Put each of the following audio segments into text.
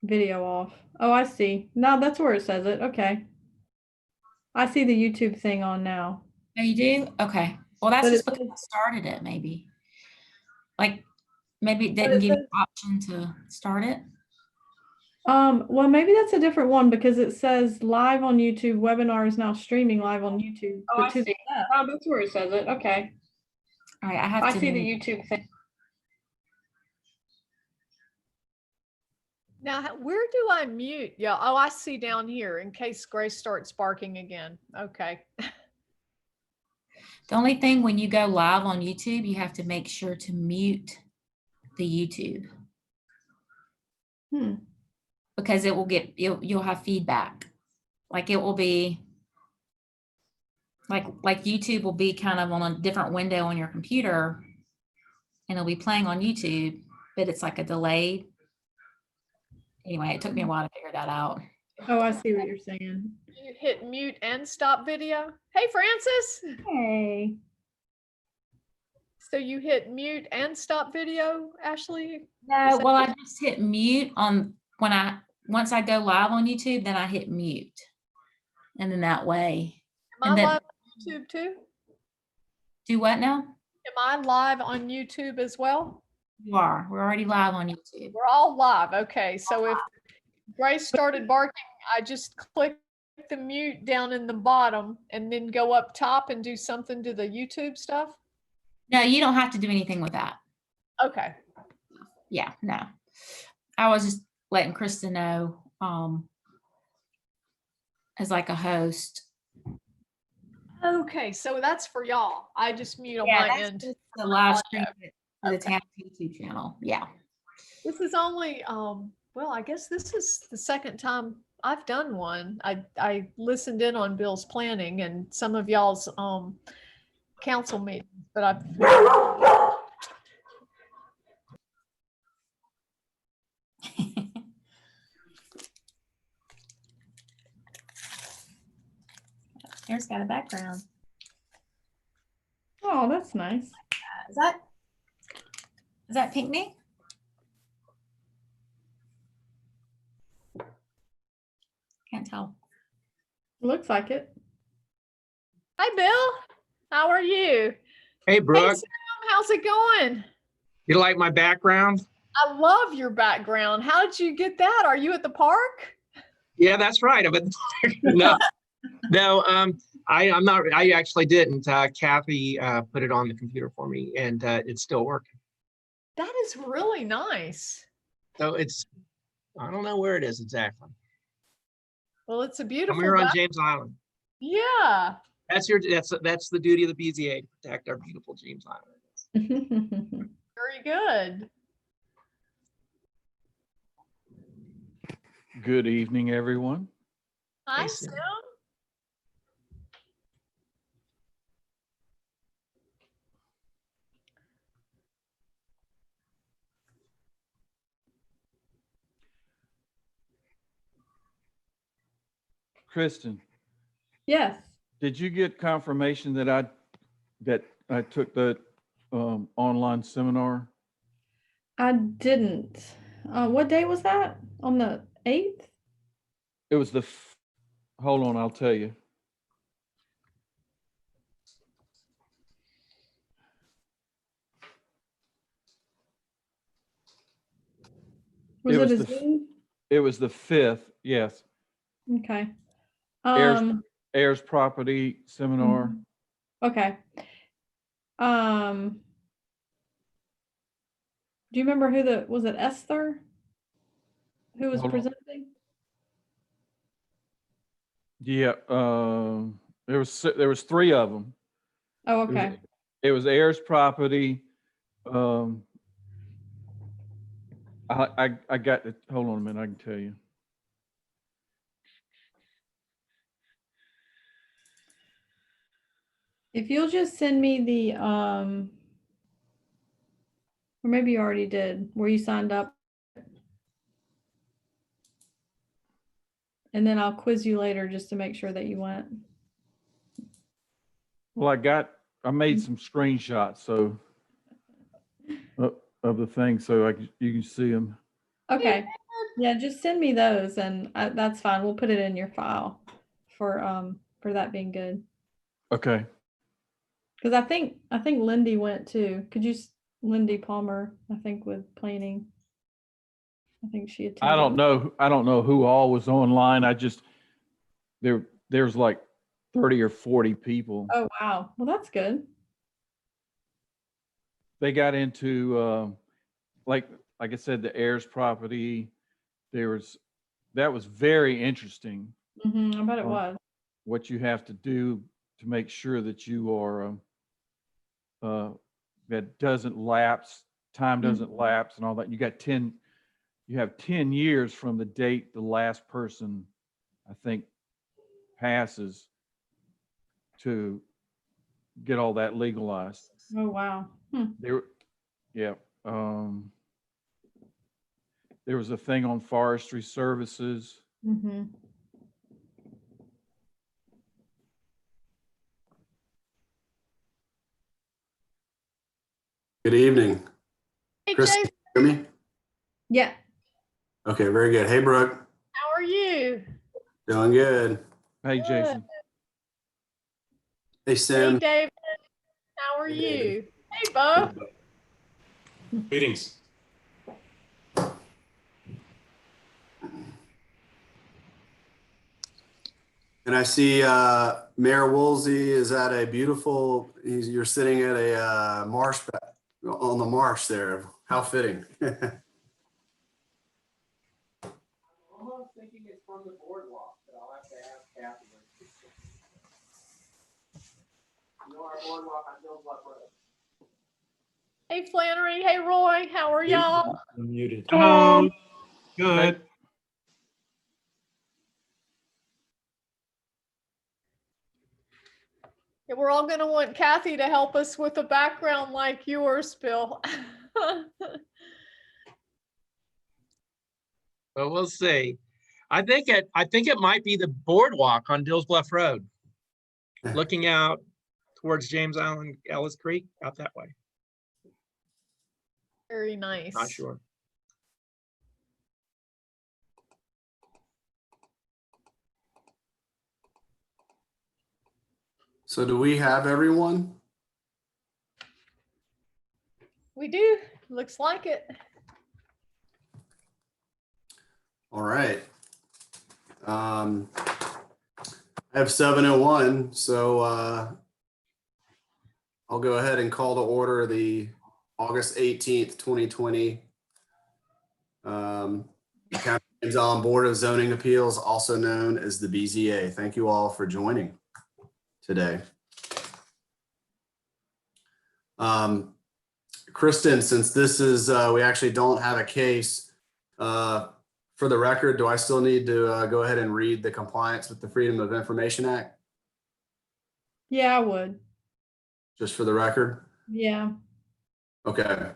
Video off. Oh, I see. No, that's where it says it. Okay. I see the YouTube thing on now. Oh, you do? Okay. Well, that's But just it because says- I started it, maybe. Like, maybe it But didn't it give you says- the option to start it. Well, maybe that's a different one because it says live on YouTube. Webinar is now streaming live on YouTube. Oh, But I to see. oh, that's where it says it. Okay. All right, I have I to see the mute. YouTube thing. Now, where do I mute? Yeah. Oh, I see down here in case Grace starts barking again. Okay. The only thing when you go live on YouTube, you have to make sure to mute the YouTube because it will get you'll have feedback. Like it will be like YouTube will be kind of on a different window on your computer and it'll be playing on YouTube, but it's like a delayed. Anyway, it took me a while to figure that out. Oh, I see what you're saying. You hit mute and stop video. Hey, Francis. Hey. So you hit mute and stop video, Ashley? No, well, I just hit mute on once I go live on YouTube, then I hit mute. And then that way. Am I live on YouTube too? Do what now? Am I live on YouTube as well? You are. We're already live on YouTube. We're all live. Okay. So if Grace started barking, I just click the mute down in the bottom and then go up top and do something to the YouTube stuff. No, you don't have to do anything with that. Okay. Yeah, no. I was just letting Krista know as like a host. Okay, so that's for y'all. I just mute on Yeah, my that's end. just the live stream to the Okay. town YouTube channel. Yeah. This is only well, I guess this is the second time I've done one. I listened in on Bill's planning and some of y'all's council meetings, but I've Hair's got a background. Oh, that's nice. Is that Pinkney? Can't tell. Looks like it. Hi Bill. How are you? Hey, Brooke. Hey, Sam, how's it going? You like my background? I love your background. How did you get that? Are you at the park? Yeah, that's right. No, no. I'm not. I actually didn't. Kathy put it on the computer for me, and it's still working. That is really nice. So it's. I don't know where it is exactly. Well, it's a beautiful. We're on James Island. Yeah. That's the duty of the BZA to protect our beautiful James Island. Very good. Good evening, everyone. Hi, Hey, Sam. Sam. Kristen, Yes. did you get confirmation that I took the online seminar? I didn't. What day was that? On the 8th? It was hold on, I'll tell you. Was it a the Zoom? It was the 5th, yes. Okay. Heirs property seminar. Okay. Do you remember who was it Esther? Who was Hold on. presenting? Yeah, there was 3 of them. Oh, okay. It was heirs property. I got it. Hold on a minute, I can tell you. If you'll just send me the or maybe you already did, where you signed up. And then I'll quiz you later just to make sure that you went. Well, I made some screenshots of the thing so you can see them. Okay. Yeah, just send me those and that's fine. We'll put it in your file for that being good. Okay. Because I think Lindy went too. Lindy Palmer, I think with planning. I think she attended. I don't know who all was online. There's like 30 or 40 people. Oh, wow. Well, that's good. They got into, like I said, the heirs property. That was very interesting. I bet it was. What you have to do to make sure that you are, that doesn't lapse, time doesn't lapse and all that. You have 10 years from the date the last person, I think, passes to get all that legalized. Oh, wow. Yeah. There was a thing on forestry services. Mm-hmm. Good evening. Hey, Chris, Jason, can you hear me? Yeah. Okay, very good. Hey, Brooke. how are you? Doing good. Hey, Good. Jason. Hey, Hey, Sim. David, how are Hey, you? David. Hey, Bo. Greetings. And I see Mayor Woolsey is at a beautiful, you're sitting at a marsh, on the marsh there. How fitting. Almost thinking it's from the boardwalk, but I'll have to ask Kathy. You know our boardwalk on Hills Bluff Road. Hey, Flannery. Hey, Roy. How are y'all? I'm muted. Hello. Good. Yeah, we're all going to want Kathy to help us with a background like yours, Bill. But we'll see. I think it might be the boardwalk on Dills Bluff Road, looking out towards James Island, Ellis Creek, out that way. Very nice. Not sure. So do we have everyone? We do. Looks like it. All right. I have 7:01, so I'll go ahead and call to order the August 18th, 2020 County of James Island Board of Zoning Appeals, also known as the BZA. Thank you all for joining today. Kristen, since this is, we actually don't have a case, for the record, do I still need to go ahead and read the compliance with the Freedom of Information Act? Yeah, I would. Just for the record? Yeah. Okay.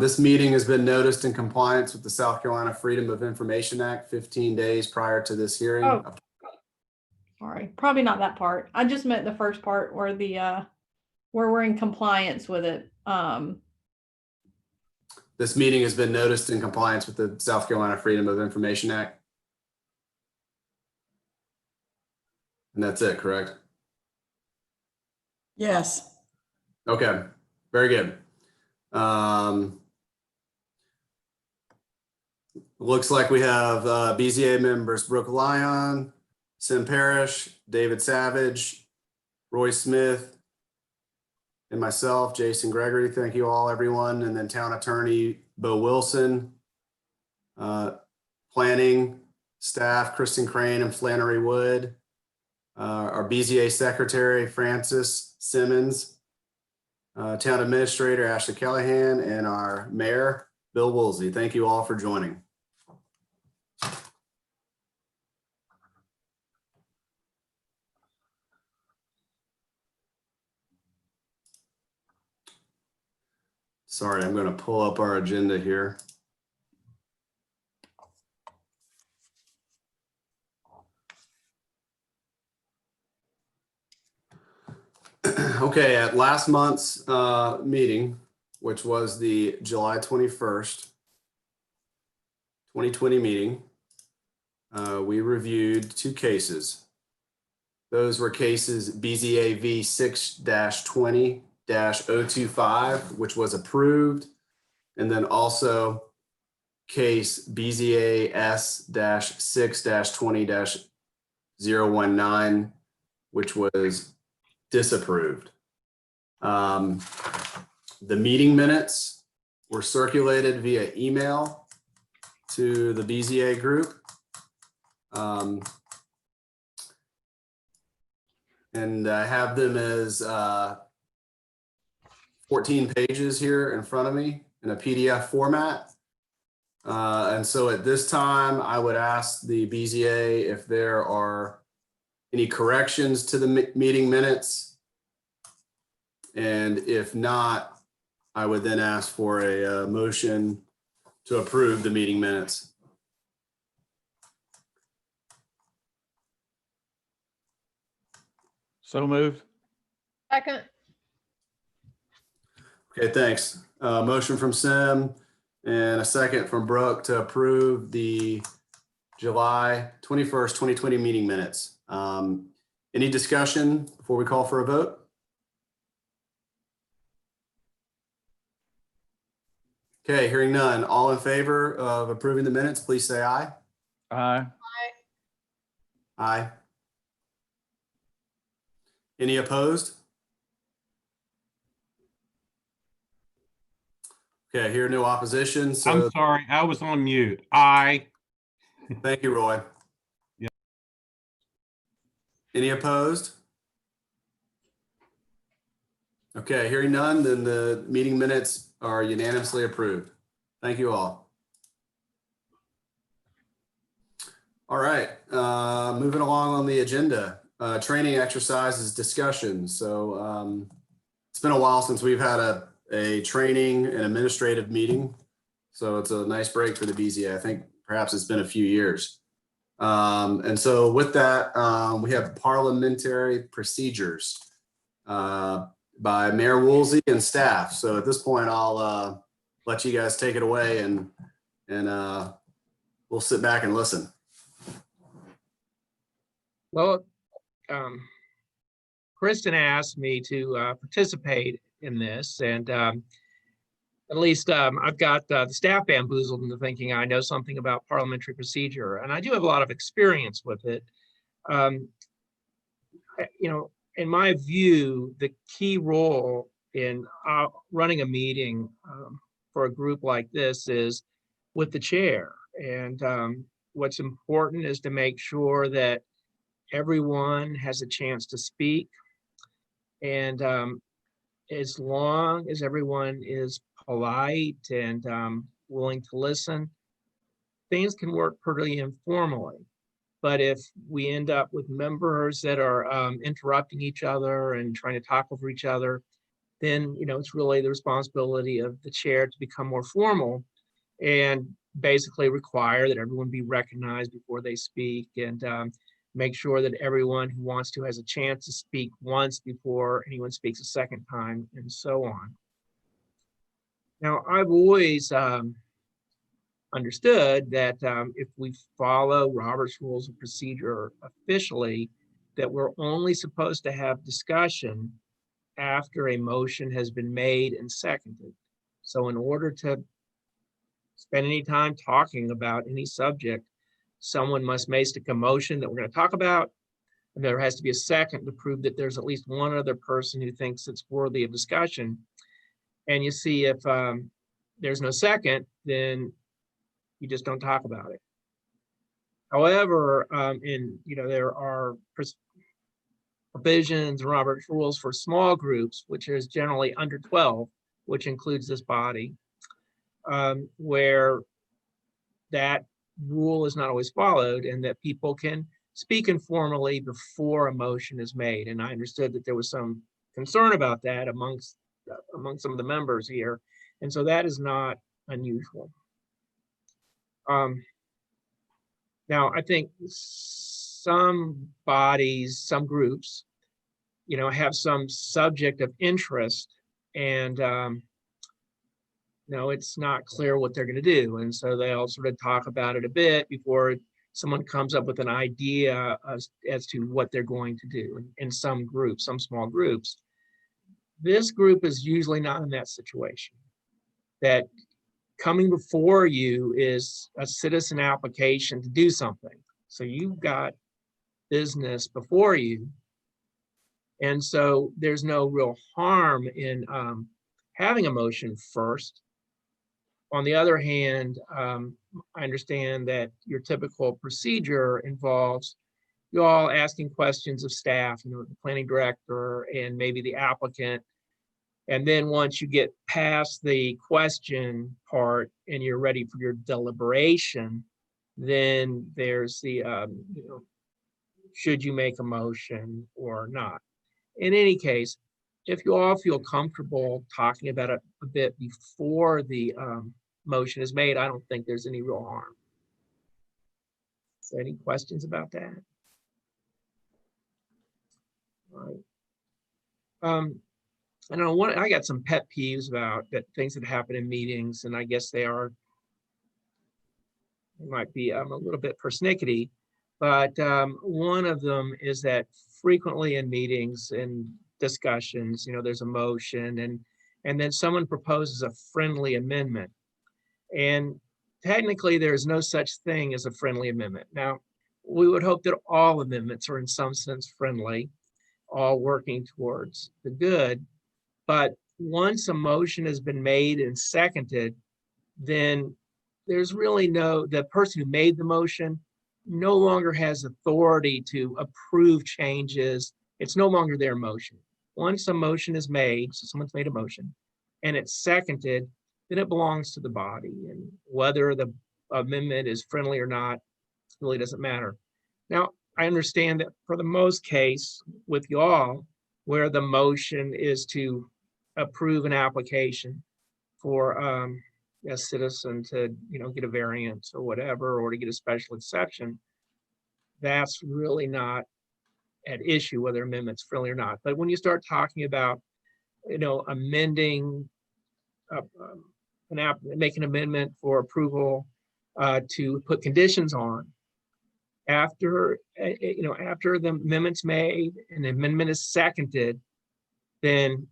This meeting has been noticed in compliance with the South Carolina Freedom of Information Act 15 days prior to this hearing. Oh. Sorry. Probably not that part. I just meant the first part where where we're in compliance with it. This meeting has been noticed in compliance with the South Carolina Freedom of Information Act. And that's it, correct? Yes. Okay, very good. Looks like we have BZA members Brooke Lyon, Sim Parrish, David Savage, Roy Smith, and myself, Jason Gregory. Thank you all, everyone. And then Town Attorney Bo Wilson, Planning staff Kristen Crane and Flannery Wood, our BZA Secretary Francis Simmons, Town Administrator Ashley Callahan, and our Mayor Bill Woolsey. Thank you all for joining. Sorry, I'm going to pull up our agenda here. Okay, at last month's meeting, which was the July 21st, 2020 meeting, we reviewed 2 cases. Those were cases BZA V 6-20-025, which was approved, and then also case BZA S-6-20-019, which was disapproved. The meeting minutes were circulated via email to the BZA group. And I have them as 14 pages here in front of me in a PDF format. And so at this time, I would ask the BZA if there are any corrections to the meeting minutes. And if not, I would then ask for a motion to approve the meeting minutes. So moved. Second. Okay, thanks. Motion from Sim and a second from Brooke to approve the July 21st, 2020 meeting minutes. Any discussion before we call for a vote? Okay, hearing none. All in favor of approving the minutes, please say aye. Aye. Aye. Any opposed? Okay, here no opposition. I'm So sorry, I was on mute. Aye. thank you, Roy. Yeah. Any opposed? Okay, hearing none, then the meeting minutes are unanimously approved. Thank you all. All right, moving along on the agenda, training exercises discussion. So it's been a while since we've had a training and administrative meeting. So it's a nice break for the BZA. I think perhaps it's been a few years. And so with that, we have parliamentary procedures by Mayor Woolsey and staff. So at this point, I'll let you guys take it away and we'll sit back and listen. Well, Kristen asked me to participate in this, and at least I've got the staff bamboozled into thinking I know something about parliamentary procedure, and I do have a lot of experience with it. You know, in my view, the key role in running a meeting for a group like this is with the chair. And what's important is to make sure that everyone has a chance to speak. And as long as everyone is polite and willing to listen, things can work pretty informally. But if we end up with members that are interrupting each other and trying to talk over each other, then it's really the responsibility of the chair to become more formal and basically require that everyone be recognized before they speak, and make sure that everyone who wants to has a chance to speak once before anyone speaks a second time, and so on. Now, I've always understood that if we follow Robert's Rules of Procedure officially, that we're only supposed to have discussion after a motion has been made and seconded. So in order to spend any time talking about any subject, someone must make a motion that we're going to talk about, and there has to be a second to prove that there's at least one other person who thinks it's worthy of discussion. And you see, if there's no second, then you just don't talk about it. However, there are provisions in Robert's Rules for small groups, which is generally under 12, which includes this body, where that rule is not always followed, and that people can speak informally before a motion is made. And I understood that there was some concern about that among some of the members here, and so that is not unusual. Now, I think some bodies, some groups, have some subject of interest, and it's not clear what they're going to do. And so they'll sort of talk about it a bit before someone comes up with an idea as to what they're going to do in some groups, some small groups. This group is usually not in that situation. That coming before you is a citizen application to do something. So you've got business before you. And so there's no real harm in having a motion first. On the other hand, I understand that your typical procedure involves you all asking questions of staff, the planning director and maybe the applicant. And then once you get past the question part and you're ready for your deliberation, then there's the, should you make a motion or not? In any case, if you all feel comfortable talking about it a bit before the motion is made, I don't think there's any real harm. So any questions about that? All right. I don't know, I got some pet peeves about that things that happen in meetings, and I guess they might be a little bit persnickety, but one of them is that frequently in meetings and discussions, there's a motion and then someone proposes a friendly amendment. And technically there's no such thing as a friendly amendment. Now, we would hope that all amendments are in some sense friendly, all working towards the good. But once a motion has been made and seconded, then there's really the person who made the motion no longer has authority to approve changes. It's no longer their motion. Once a motion is made, so someone's made a motion and it's seconded, then it belongs to the body. And whether the amendment is friendly or not really doesn't matter. Now, I understand that for the most case with y'all, where the motion is to approve an application for a citizen to get a variance or whatever, or to get a special exception, that's really not at issue whether amendment's friendly or not. But when you start talking about amending make an amendment for approval to put conditions on after the amendment's made and the amendment is seconded, then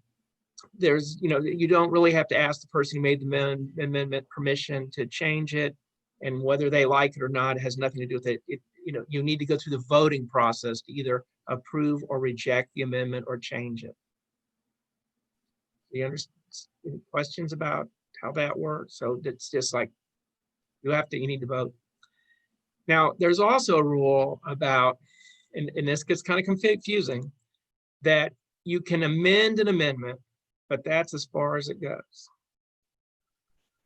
there's, you don't really have to ask the person who made the amendment permission to change it, and whether they like it or not has nothing to do with it. You need to go through the voting process to either approve or reject the amendment or change it. You understand? Any questions about how that works? So it's just like you need to vote. Now, there's also a rule about, and this gets kind of confusing, that you can amend an amendment, but that's as far as it goes.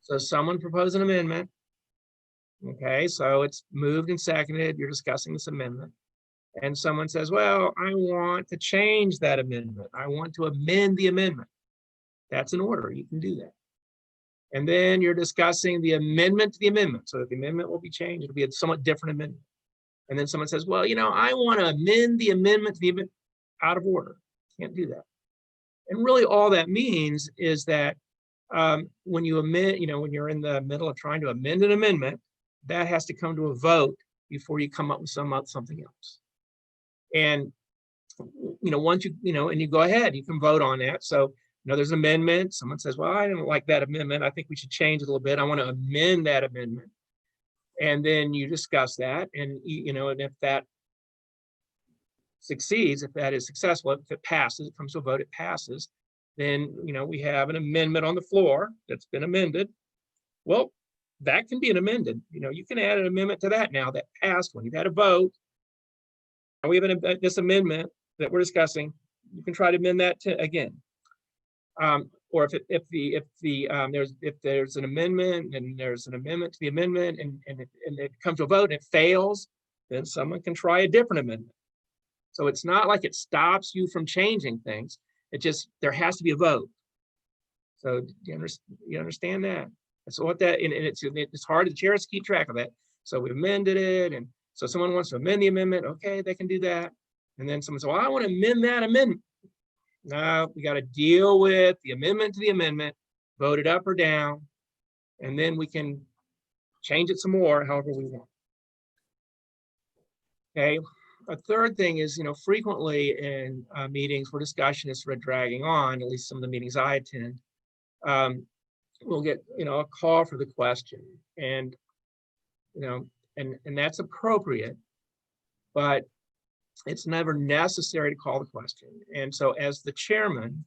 So someone proposed an amendment. Okay, so it's moved and seconded. You're discussing this amendment. And someone says, well, I want to change that amendment. I want to amend the amendment. That's an order. You can do that. And then you're discussing the amendment to the amendment. So that the amendment will be changed. It'll be a somewhat different amendment. And then someone says, well, I want to amend the amendment to the amendment. Out of order. Can't do that. And really all that means is that when you amend, when you're in the middle of trying to amend an amendment, that has to come to a vote before you come up with something else. And, once and you go ahead, you can vote on that. So, there's an amendment. Someone says, well, I don't like that amendment. I think we should change it a little bit. I want to amend that amendment. And then you discuss that. And, and if that succeeds, if that is successful, if it passes, it comes to a vote, it passes, then, we have an amendment on the floor that's been amended. Well, that can be an amended, you can add an amendment to that now that passed when you've had a vote. And we have this amendment that we're discussing. You can try to amend that again. Or if there's an amendment and there's an amendment to the amendment and it comes to a vote and it fails, then someone can try a different amendment. So it's not like it stops you from changing things. It just, there has to be a vote. So you understand that? And so what that, and it's hard, the chairs to keep track of that. So we amended it. And so someone wants to amend the amendment. Okay, they can do that. And then someone says, well, I want to amend that amendment. Now we got to deal with the amendment to the amendment, vote it up or down. and then we can change it some more, however we want. Okay. A third thing is, frequently in meetings where discussion is sort of dragging on, at least some of the meetings I attend, we'll get, a call for the question, and, and that's appropriate, but it's never necessary to call the question. And so as the chairman,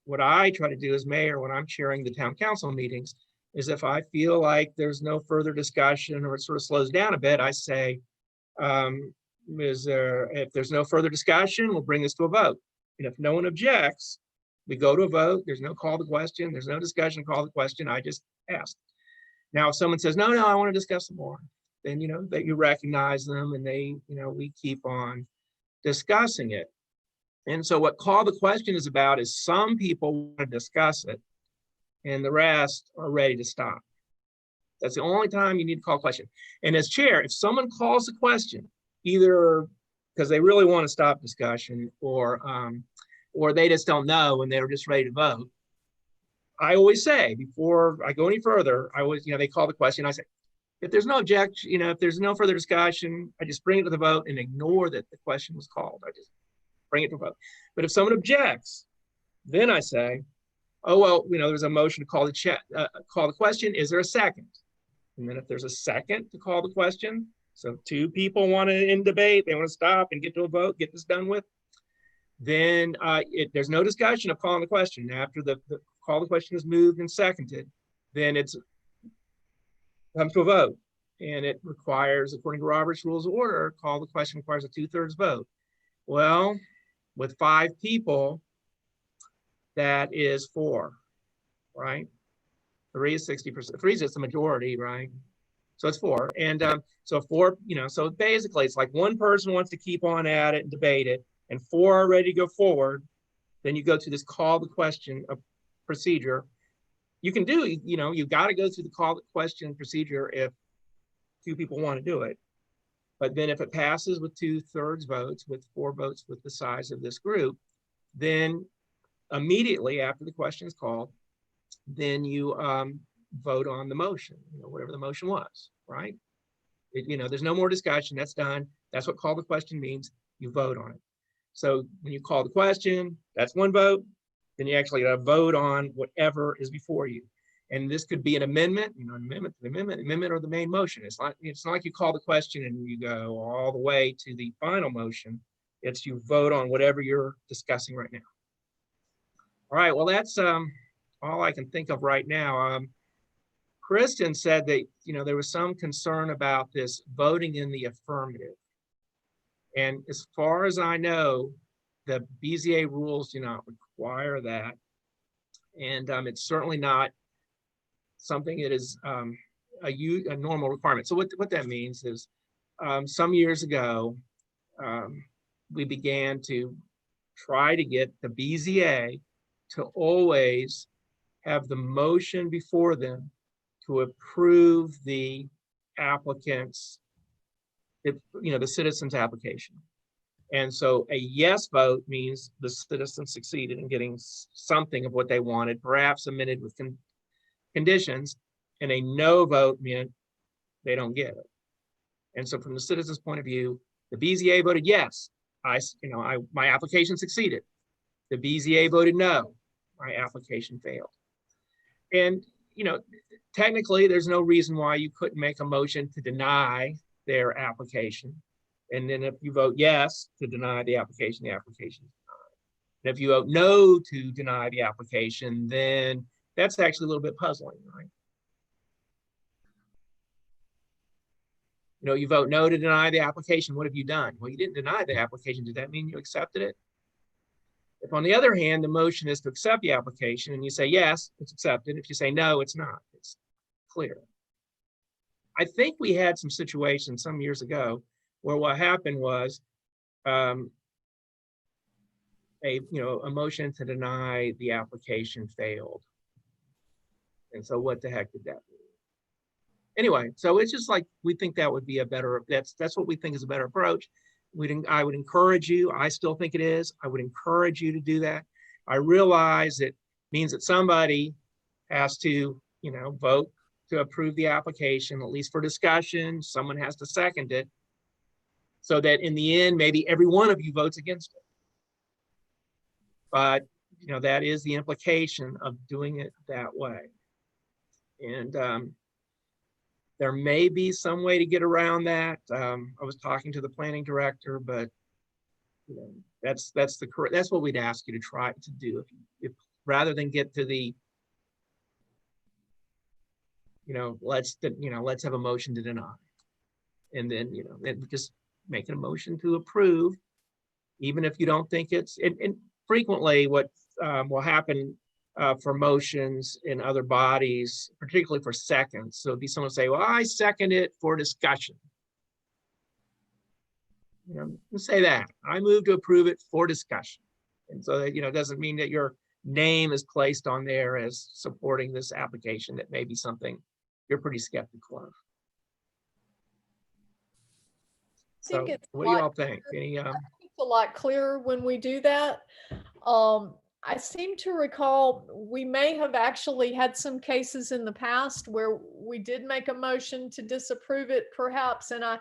what I try to do as mayor when I'm chairing the town council meetings is if I feel like there's no further discussion or it sort of slows down a bit, I say, if there's no further discussion, we'll bring this to a vote. And if no one objects, we go to a vote. There's no call to question. There's no discussion, call the question. I just ask. Now, if someone says, no, I want to discuss some more, then, that you recognize them and they, we keep on discussing it. And so what call the question is about is some people want to discuss it and the rest are ready to stop. That's the only time you need to call a question. And as chair, if someone calls a question, either because they really want to stop discussion or they just don't know and they're just ready to vote, I always say before I go any further, I always, they call the question. I say, if there's no objection, if there's no further discussion, I just bring it to the vote and ignore that the question was called. I just bring it to a vote. But if someone objects, then I say, oh, well, there's a motion to call the question. Is there a second? And then if there's a second to call the question, so two people want to end debate, they want to stop and get to a vote, get this done with, then there's no discussion of calling the question. After the call the question is moved and seconded, then it comes to a vote. And it requires, according to Robert's Rules of Order, call the question requires a 2/3 vote. Well, with 5 people, that is 4, right? 3 is 60%. 3 is just the majority, right? So it's 4. And so 4, so basically it's like one person wants to keep on at it and debate it, and 4 are ready to go forward. Then you go to this call the question procedure. You can do, you've got to go through the call the question procedure if 2 people want to do it. But then if it passes with 2/3 votes, with 4 votes with the size of this group, then immediately after the question is called, then you vote on the motion, whatever the motion was, right? There's no more discussion, that's done. That's what call the question means, you vote on it. So when you call the question, that's 1 vote, then you actually got to vote on whatever is before you. And this could be an amendment, amendment to the amendment or the main motion. It's not like you call the question and you go all the way to the final motion. It's you vote on whatever you're discussing right now. All right, well, that's all I can think of right now. Kristen said that, there was some concern about this voting in the affirmative. And as far as I know, the BZA rules do not require that. And it's certainly not something that is a normal requirement. So what that means is some years ago, we began to try to get the BZA to always have the motion before them to approve the applicant's, the citizen's application. And so a yes vote means the citizen succeeded in getting something of what they wanted, perhaps amended with conditions, and a no vote meant they don't get it. And so from the citizen's point of view, the BZA voted yes, my application succeeded. The BZA voted no, my application failed. And technically there's no reason why you couldn't make a motion to deny their application. And then if you vote yes to deny the application is denied. And if you vote no to deny the application, then that's actually a little bit puzzling, right? You vote no to deny the application. What have you done? Well, you didn't deny the application. Does that mean you accepted it? If on the other hand, the motion is to accept the application and you say, yes, it's accepted. If you say no, it's not. It's clear. I think we had some situations some years ago where what happened was a motion to deny the application failed. And so what the heck did that mean? Anyway, so it's just like, we think that would be a better, that's what we think is a better approach. I would encourage you, I still think it is, I would encourage you to do that. I realize it means that somebody has to, vote to approve the application, at least for discussion. Someone has to second it. So that in the end, maybe every one of you votes against it. But, that is the implication of doing it that way. And there may be some way to get around that. I was talking to the planning director, but that's what we'd ask you to try to do. If rather than get to the, let's have a motion to deny. And then, just making a motion to approve, even if you don't think it's, and frequently what will happen for motions in other bodies, particularly for seconds. So it'd be someone say, well, I second it for discussion. Say that. I move to approve it for discussion. And so that, it doesn't mean that your name is placed on there as supporting this application. That may be something you're pretty skeptical of. I think So it's what do y'all think? Any, it's a lot clearer when we do that. I seem to recall we may have actually had some cases in the past where we did make a motion to disapprove it, perhaps, and I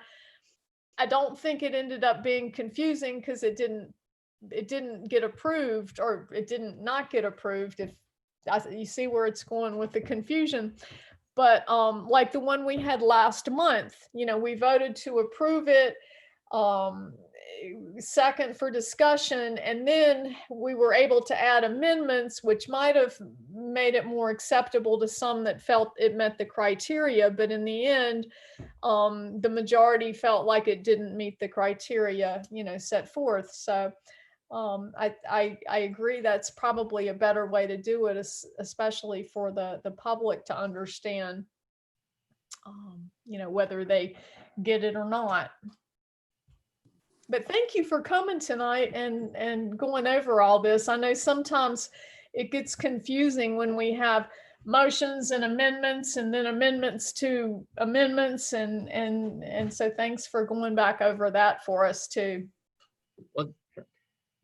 don't think it ended up being confusing because it didn't get approved, or it didn't not get approved. If you see where it's going with the confusion. But like the one we had last month, we voted to approve it, second for discussion, and then we were able to add amendments, which might have made it more acceptable to some that felt it met the criteria. But in the end, the majority felt like it didn't meet the criteria, set forth. So I agree that's probably a better way to do it, especially for the public to understand, whether they get it or not. But thank you for coming tonight and going over all this. I know sometimes it gets confusing when we have motions and amendments and then amendments to amendments. And so thanks for going back over that for us too. well,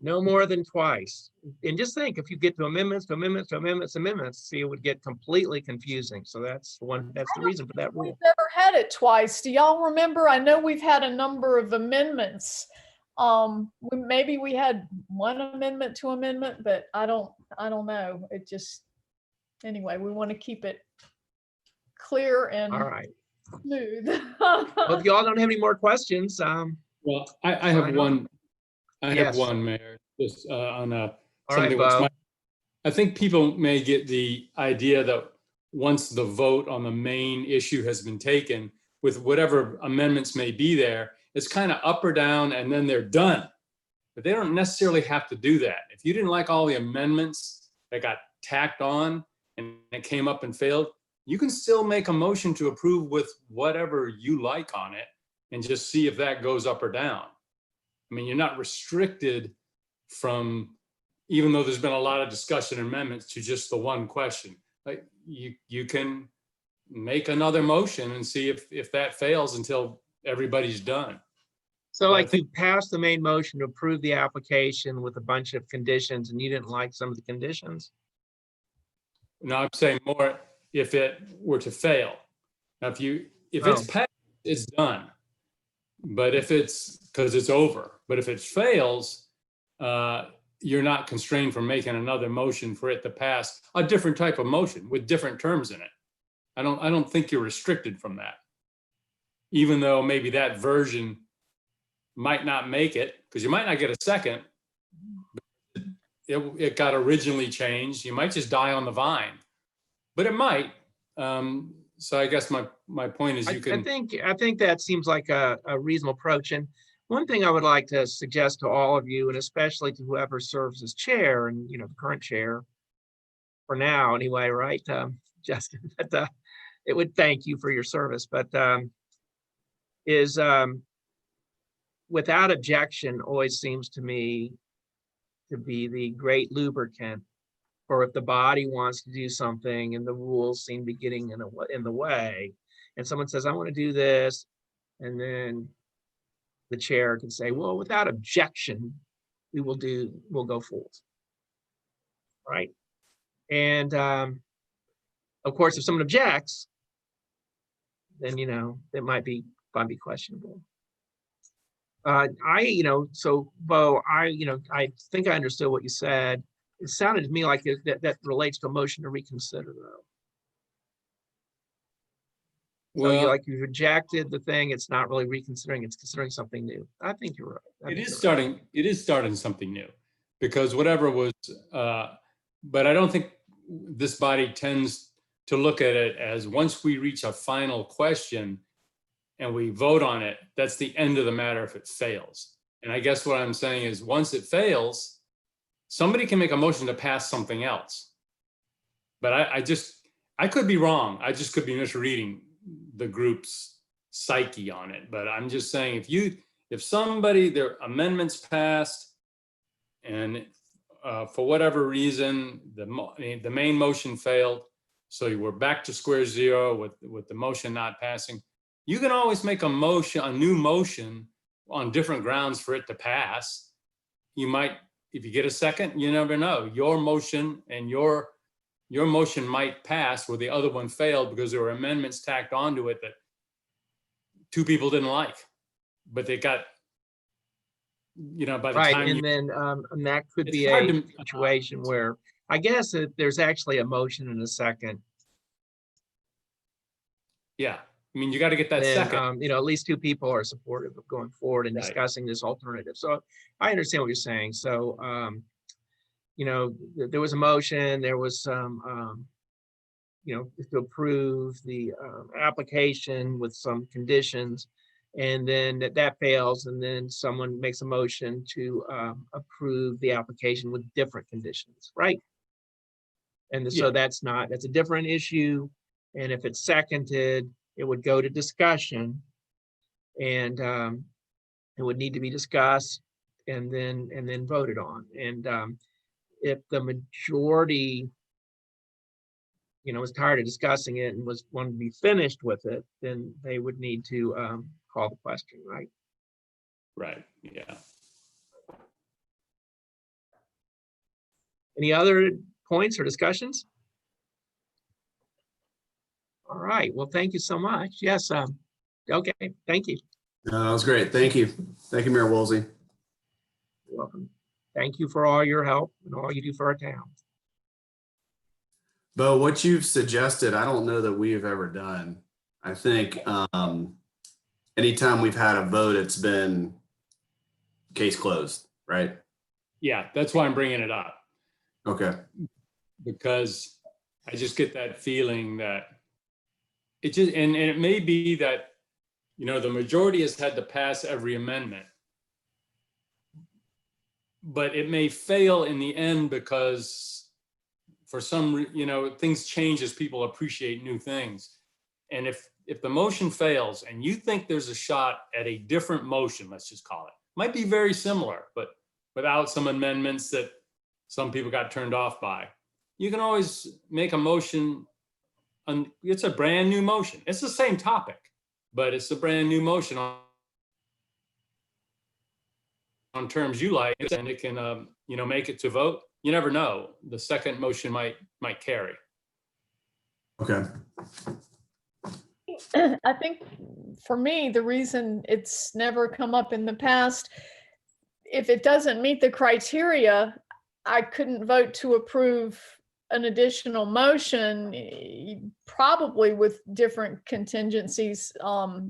no more than twice. And just think, if you get to amendments, see, it would get completely confusing. So that's the reason for that We've rule. never had it twice. Do y'all remember? I know we've had a number of amendments. Maybe we had one amendment to amendment, but I don't know. It just, anyway, we want to keep it clear and All right. smooth. Well, if y'all don't have any more questions, Well, I have Sign one. I Yes. have one, Mayor, just on all right, something which Bo. I think people may get the idea that once the vote on the main issue has been taken, with whatever amendments may be there, it's kind of up or down and then they're done. But they don't necessarily have to do that. If you didn't like all the amendments that got tacked on and it came up and failed, you can still make a motion to approve with whatever you like on it and just see if that goes up or down. I mean, you're not restricted from, even though there's been a lot of discussion and amendments, to just the one question. Like you can make another motion and see if that fails until everybody's done. So But I like you passed the main motion to approve the application with a bunch of conditions and you didn't like some of the conditions? No, I'm saying more if it were to fail. Now, if it's Oh. passed, it's done. But if it's, because it's over, but if it fails, you're not constrained from making another motion for it to pass, a different type of motion with different terms in it. I don't think you're restricted from that. Even though maybe that version might not make it, because you might not get a second. It got originally changed. You might just die on the vine, but it might. So I guess my point is you can. I think that seems like a reasonable approach. And one thing I would like to suggest to all of you, and especially to whoever serves as chair and, the current chair for now anyway, right, Justin, but it would thank you for your service, but is without objection always seems to me to be the great lubricant for if the body wants to do something and the rules seem to be getting in the way, and someone says, I want to do this, and then the chair can say, well, without objection, we'll go forward. Right. And Of course, if someone objects, then, it might be questionable. So Bo, I think I understood what you said. It sounded to me like that relates to a motion to reconsider though. So Well, you rejected the thing, it's not really reconsidering, it's considering something new. I think you're right. it is starting something new, because whatever was, but I don't think this body tends to look at it as, once we reach a final question and we vote on it, that's the end of the matter if it fails. And I guess what I'm saying is, once it fails, somebody can make a motion to pass something else. But I could be wrong. I just could be misreading the group's psyche on it. But I'm just saying, if somebody, their amendments passed, and for whatever reason, the main motion failed, so you were back to square zero with the motion not passing, you can always make a new motion on different grounds for it to pass. You might, if you get a second, you never know. Your motion and your motion might pass where the other one failed because there were amendments tacked onto it that two people didn't like, but they got, by the Right, time and then and that could It's be hard a to- situation where I guess that there's actually a motion and a second. yeah, I mean, you got to get that Then second. at least two people are supportive of going forward and Right. discussing this alternative. So I understand what you're saying. So there was a motion, there was some to approve the application with some conditions, and then that fails, and then someone makes a motion to approve the application with different conditions, right? And so Yeah. that's a different issue. And if it's seconded, it would go to discussion, and it would need to be discussed and then voted on. And if the majority was tired of discussing it and wanted to be finished with it, then they would need to call the question, right? Right, yeah. Any other points or discussions? All right, well, thank you so much. Yes, okay, thank you. No, that was great. Thank you. Thank you, Mayor Woolsey. You're welcome. Thank you for all your help and all you do for our town. Bo, what you've suggested, I don't know that we have ever done. I think anytime we've had a vote, it's been case closed, right? Yeah, that's why I'm bringing it up, Okay. because I just get that feeling that it just, and it may be that, the majority has had to pass every amendment, but it may fail in the end because for some, things change as people appreciate new things. And if the motion fails and you think there's a shot at a different motion, let's just call it, might be very similar, but without some amendments that some people got turned off by, you can always make a motion. And it's a brand new motion. It's the same topic, but it's a brand new motion on terms you like, and it can, make it to vote. You never know. The second motion might carry. Okay. I think for me, the reason it's never come up in the past, if it doesn't meet the criteria, I couldn't vote to approve an additional motion, probably with different contingencies or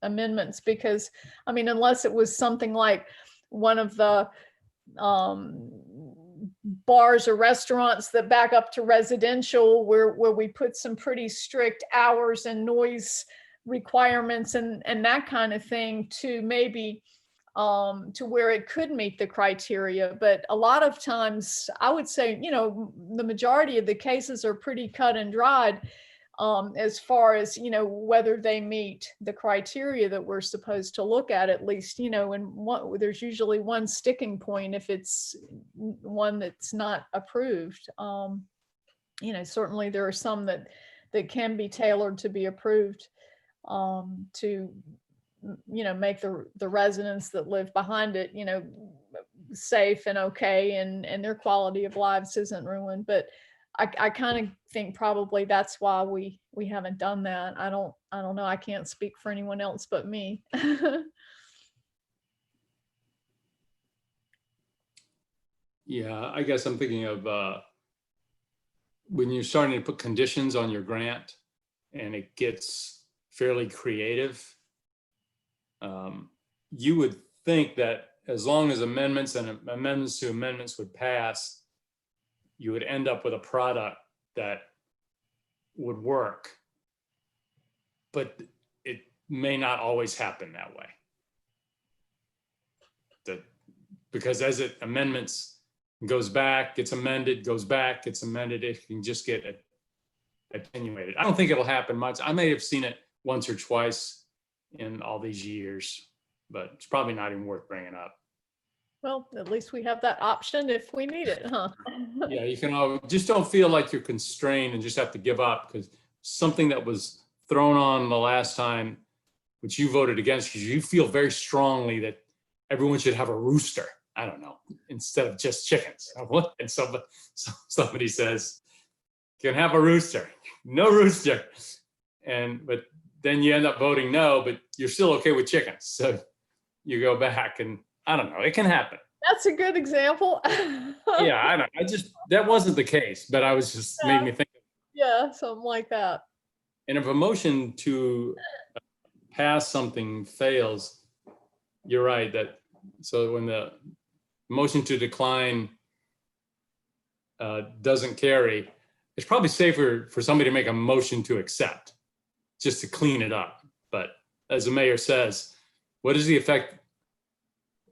amendments, because unless it was something like one of the bars or restaurants that back up to residential where we put some pretty strict hours and noise requirements and that kind of thing to maybe to where it could meet the criteria. But a lot of times I would say, the majority of the cases are pretty cut and dried as far as, whether they meet the criteria that we're supposed to look at least, and there's usually one sticking point if it's one that's not approved. Certainly there are some that can be tailored to be approved to make the residents that live behind it, safe and okay, and their quality of lives isn't ruined. But I kind of think probably that's why we haven't done that. I don't know. I can't speak for anyone else but me. Yeah, I guess I'm thinking of when you're starting to put conditions on your grant and it gets fairly creative, you would think that as long as amendments and amendments to amendments would pass, you would end up with a product that would work. But it may not always happen that way. Because as it amendments goes back, gets amended, goes back, gets amended, it can just get attenuated. I don't think it'll happen much. I may have seen it once or twice in all these years, but it's probably not even worth bringing up. Well, at least we have that option if we need it, huh? Yeah, you can always, just don't feel like you're constrained and just have to give up, because something that was thrown on the last time, which you voted against, because you feel very strongly that everyone should have a rooster. I don't know, instead of just chickens. And somebody says, you can have a rooster, no rooster. But then you end up voting no, but you're still okay with chickens. So you go back and I don't know, it can happen. That's a good example. Yeah, I know. That wasn't the case, but I was just made me think. Yeah, something like that. And if a motion to pass something fails, you're right that, so when the motion to decline doesn't carry, it's probably safer for somebody to make a motion to accept, just to clean it up. But as the mayor says, what is the effect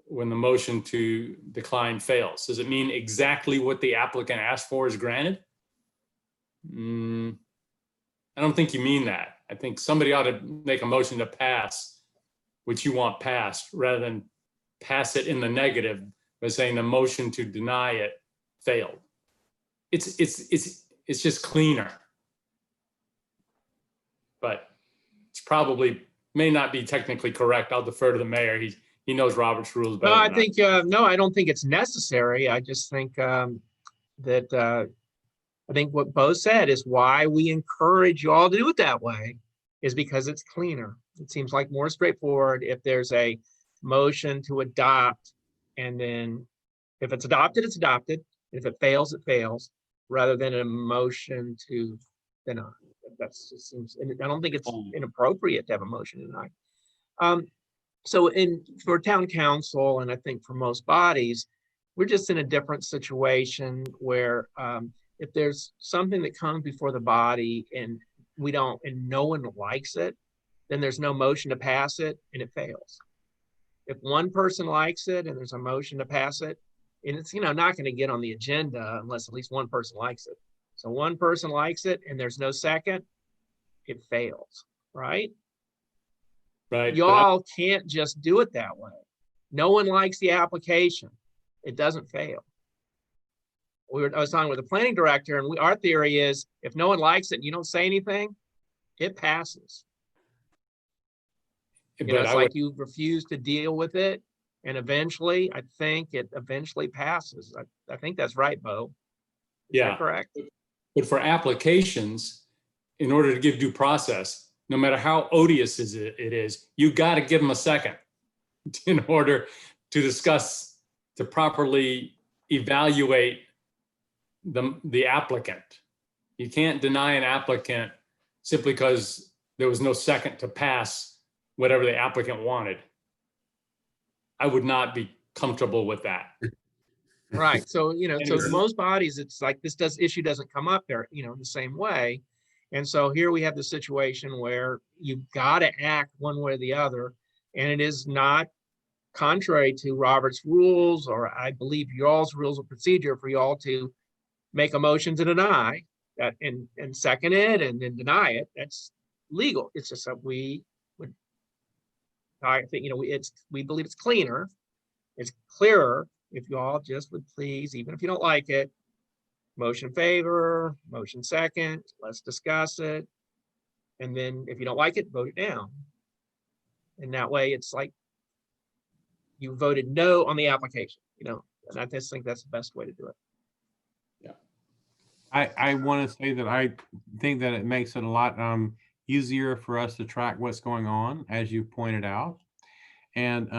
when the motion to decline fails? Does it mean exactly what the applicant asked for is granted? I don't think you mean that. I think somebody ought to make a motion to pass what you want passed, rather than pass it in the negative by saying the motion to deny it failed. It's just cleaner. But it's probably may not be technically correct. I'll defer to the mayor. He knows Robert's rules better. No, I than think, no, I don't think it's necessary. I just think that I think what Bo said is why we encourage you all to do it that way is because it's cleaner. It seems like more straightforward if there's a motion to adopt, and then if it's adopted, it's adopted. If it fails, it fails, rather than a motion to deny. That's just seems, and I don't think it's inappropriate to have a motion to deny. So for town council, and I think for most bodies, we're just in a different situation where if there's something that comes before the body and no one likes it, then there's no motion to pass it and it fails. If one person likes it and there's a motion to pass it, and it's not going to get on the agenda unless at least one person likes it. So one person likes it and there's no second, it fails, right? Right. Y'all can't just do it that way. No one likes the application. It doesn't fail. I was talking with the planning director, and our theory is if no one likes it and you don't say anything, it passes. It's like you refuse to deal with it, and eventually, I think it eventually passes. I think that's right, Bo. Is that correct? But for applications, in order to give due process, no matter how odious it is, you got to give them a second in order to discuss, to properly evaluate the applicant. You can't deny an applicant simply because there was no second to pass whatever the applicant wanted. I would not be comfortable with that. Right. So, so most bodies, it's like issue doesn't come up there, the same way. And so here we have the situation where you've got to act one way or the other. And it is not contrary to Robert's rules, or I believe y'all's rules of procedure for y'all to make a motion to deny that and second it and then deny it. That's legal. It's just that I think, we believe it's cleaner. It's clearer if you all just would please, even if you don't like it, motion in favor, motion second, let's discuss it. And then if you don't like it, vote it down. And that way it's like you voted no on the application, and I just think that's the best way to do it. I want to say that I think that it makes it a lot easier for us to track what's going on, as you pointed out. And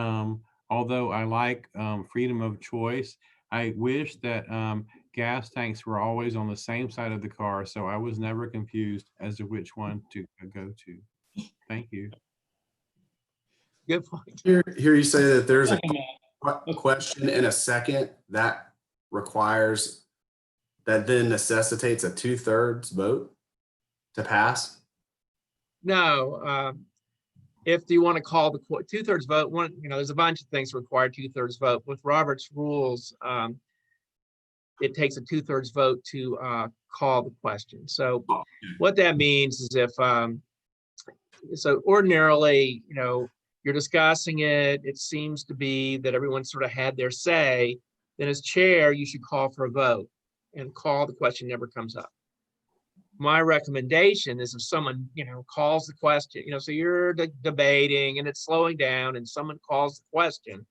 although I like freedom of choice, I wish that gas tanks were always on the same side of the car, so I was never confused as to which one to go to. Thank you. Good point. Here you say that there's a Second that. question in a second that requires, that then necessitates a 2/3 vote to pass. No, if you want to call the 2/3 vote, there's a bunch of things that require 2/3 vote. With Robert's rules, it takes a 2/3 vote to call the question. So what that means is if, so ordinarily, you're discussing it, it seems to be that everyone sort of had their say, then as chair, you should call for a vote, and call the question never comes up. My recommendation is if someone, calls the question, so you're debating and it's slowing down and someone calls the question,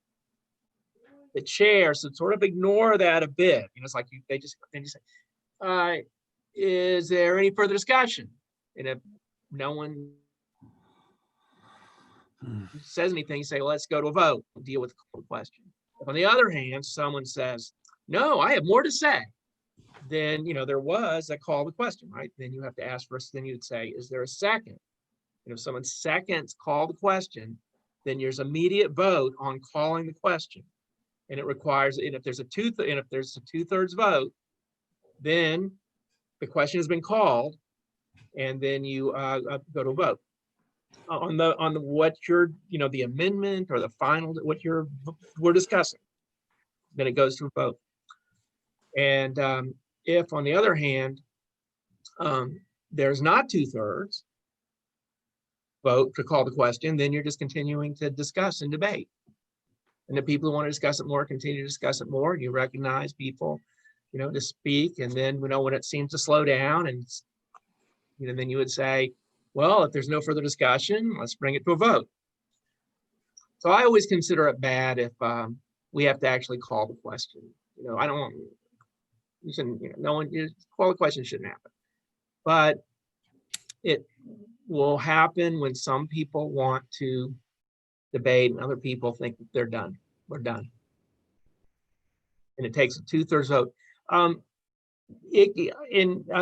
the chair should sort of ignore that a bit. It's like they just say, is there any further discussion? And if no one says anything, you say, well, let's go to a vote, deal with the question. If on the other hand, someone says, no, I have more to say, then, there was a call the question, right? Then you have to ask first, then you'd say, is there a second? And if someone seconds call the question, then there's immediate vote on calling the question. And it requires, and if there's a 2/3 vote, then the question has been called, and then you go to a vote. On the what you're, the amendment or the final, we're discussing, then it goes to a vote. And if on the other hand, there's not 2/3 vote to call the question, then you're just continuing to discuss and debate. And the people who want to discuss it more continue to discuss it more. You recognize people, to speak. And then, when it seems to slow down, and then you would say, well, if there's no further discussion, let's bring it to a vote. So I always consider it bad if we have to actually call the question. I don't want, you shouldn't, no one, call the question shouldn't happen. But it will happen when some people want to debate and other people think that they're done. We're done. And it takes a 2/3 vote. I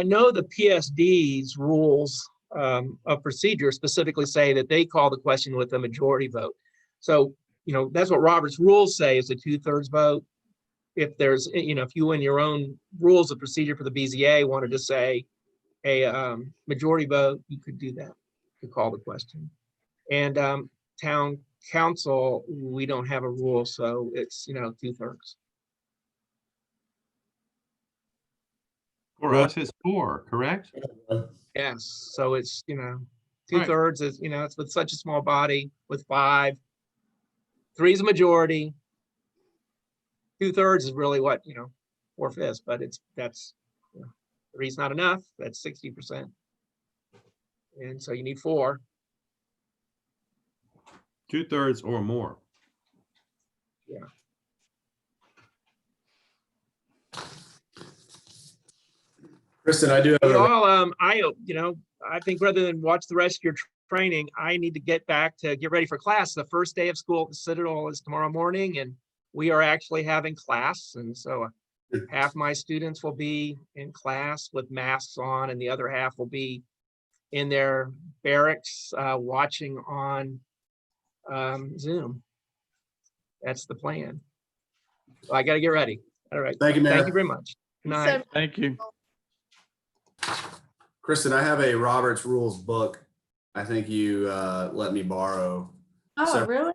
know the PSD's rules of procedure specifically say that they call the question with a majority vote. So, that's what Robert's rules say, is a 2/3 vote. If there's, if you in your own rules of procedure for the BZA wanted to say a majority vote, you could do that to call the question. And town council, we don't have a rule, so it's 2/3. For us, it's 4, correct? Yes, so it's 2/3 is it's with such a small body with 5. 3 is a majority. 2/3 is really what 4/5, but that's 3 is not enough. That's 60%, and so you need 4. 2/3 or more. Yeah. Kristen, I do have Y'all, I think rather than watch the rest of your training, I need to get ready for class. The first day of school at the Citadel is tomorrow morning, and we are actually having class. And so half my students will be in class with masks on, and the other half will be in their barracks watching on Zoom. That's the plan. So I got to get ready. All right. Thank you, Mayor. Thank you very much. Good night. Thank you. Kristen, I have a Robert's Rules book. I think you let me borrow. Oh, So- really?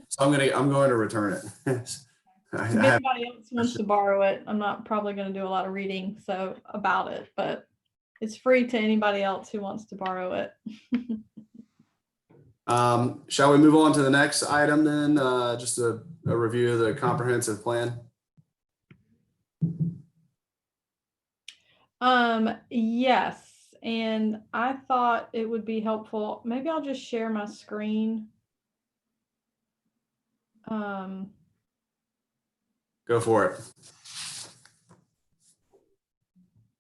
So I'm going to return it. If anybody else wants to borrow it, I'm not probably going to do a lot of reading about it, but it's free to anybody else who wants to borrow it. Shall we move on to the next item then? Just a review of the comprehensive plan. Yes, and I thought it would be helpful. Maybe I'll just share my screen. Go for it.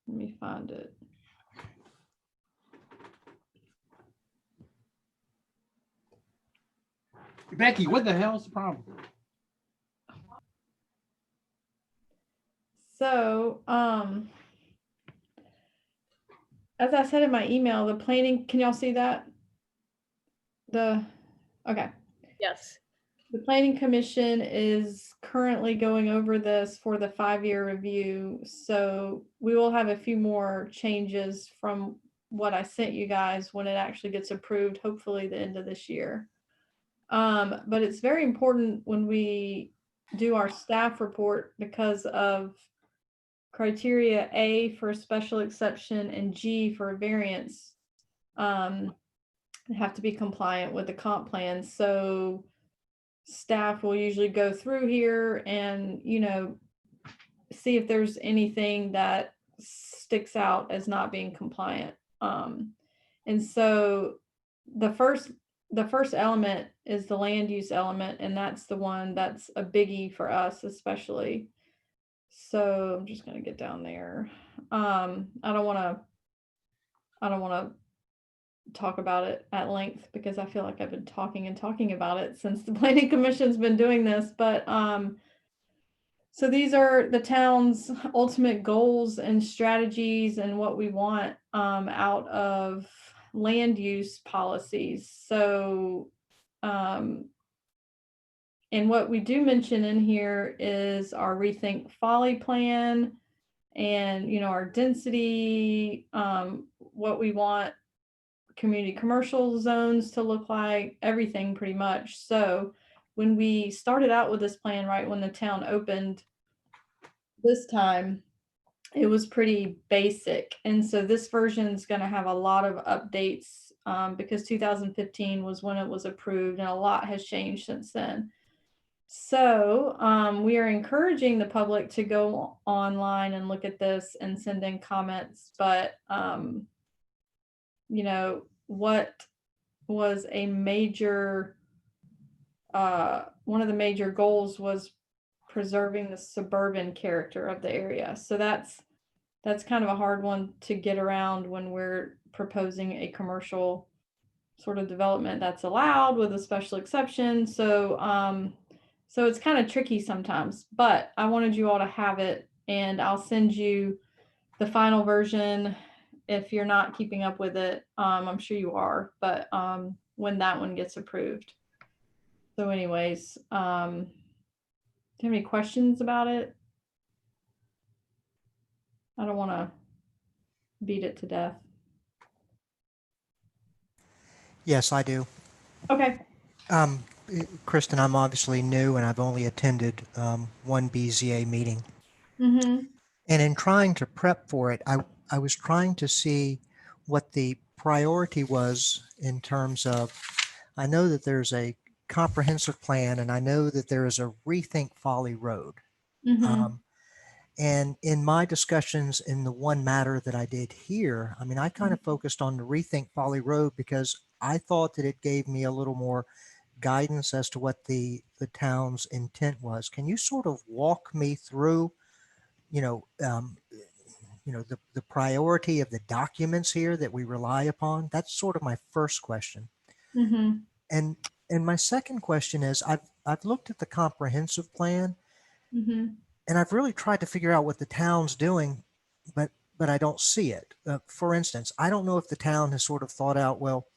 Let me find it. Becky, what the hell's the problem? So, as I said in my email, the planning, can y'all see that? Okay. Yes. The Planning Commission is currently going over this for the 5-year review. So we will have a few more changes from what I sent you guys when it actually gets approved, hopefully the end of this year. But it's very important when we do our staff report because of criteria A for a special exception and G for a variance. Have to be compliant with the comp plan. So staff will usually go through here and, see if there's anything that sticks out as not being compliant. And so the first element is the land use element, and that's the one that's a biggie for us, especially. So I'm just going to get down there. I don't want to talk about it at length because I feel like I've been talking about it since the Planning Commission's been doing this. But so these are the town's ultimate goals and strategies and what we want out of land use policies. So and what we do mention in here is our Rethink Folly plan and, our density, what we want community commercial zones to look like, everything pretty much. So when we started out with this plan, right when the town opened this time, it was pretty basic. And so this version is going to have a lot of updates because 2015 was when it was approved and a lot has changed since then. So we are encouraging the public to go online and look at this and send in comments. But, what was a major, one of the major goals was preserving the suburban character of the area. So that's kind of a hard one to get around when we're proposing a commercial sort of development that's allowed with a special exception. So, so it's kind of tricky sometimes, but I wanted you all to have it, and I'll send you the final version if you're not keeping up with it. I'm sure you are, but when that one gets approved. So anyways, do you have any questions about it? I don't want to beat it to death. Yes, I do. Okay. Kristen, I'm obviously new and I've only attended one BZA meeting. Mm-hmm. And in trying to prep for it, I was trying to see what the priority was in terms of, I know that there's a comprehensive plan and I know that there is a Rethink Folly Road. Mm-hmm. And in my discussions in the one matter that I did here, I mean, I kind of focused on the Rethink Folly Road because I thought that it gave me a little more guidance as to what the town's intent was. Can you sort of walk me through, the priority of the documents here that we rely upon? That's sort of my first question. Mm-hmm. And my second question is, I've looked at the comprehensive plan, Mm-hmm. and I've really tried to figure out what the town's doing, but I don't see it. For instance, I don't know if the town has sort of thought out, well,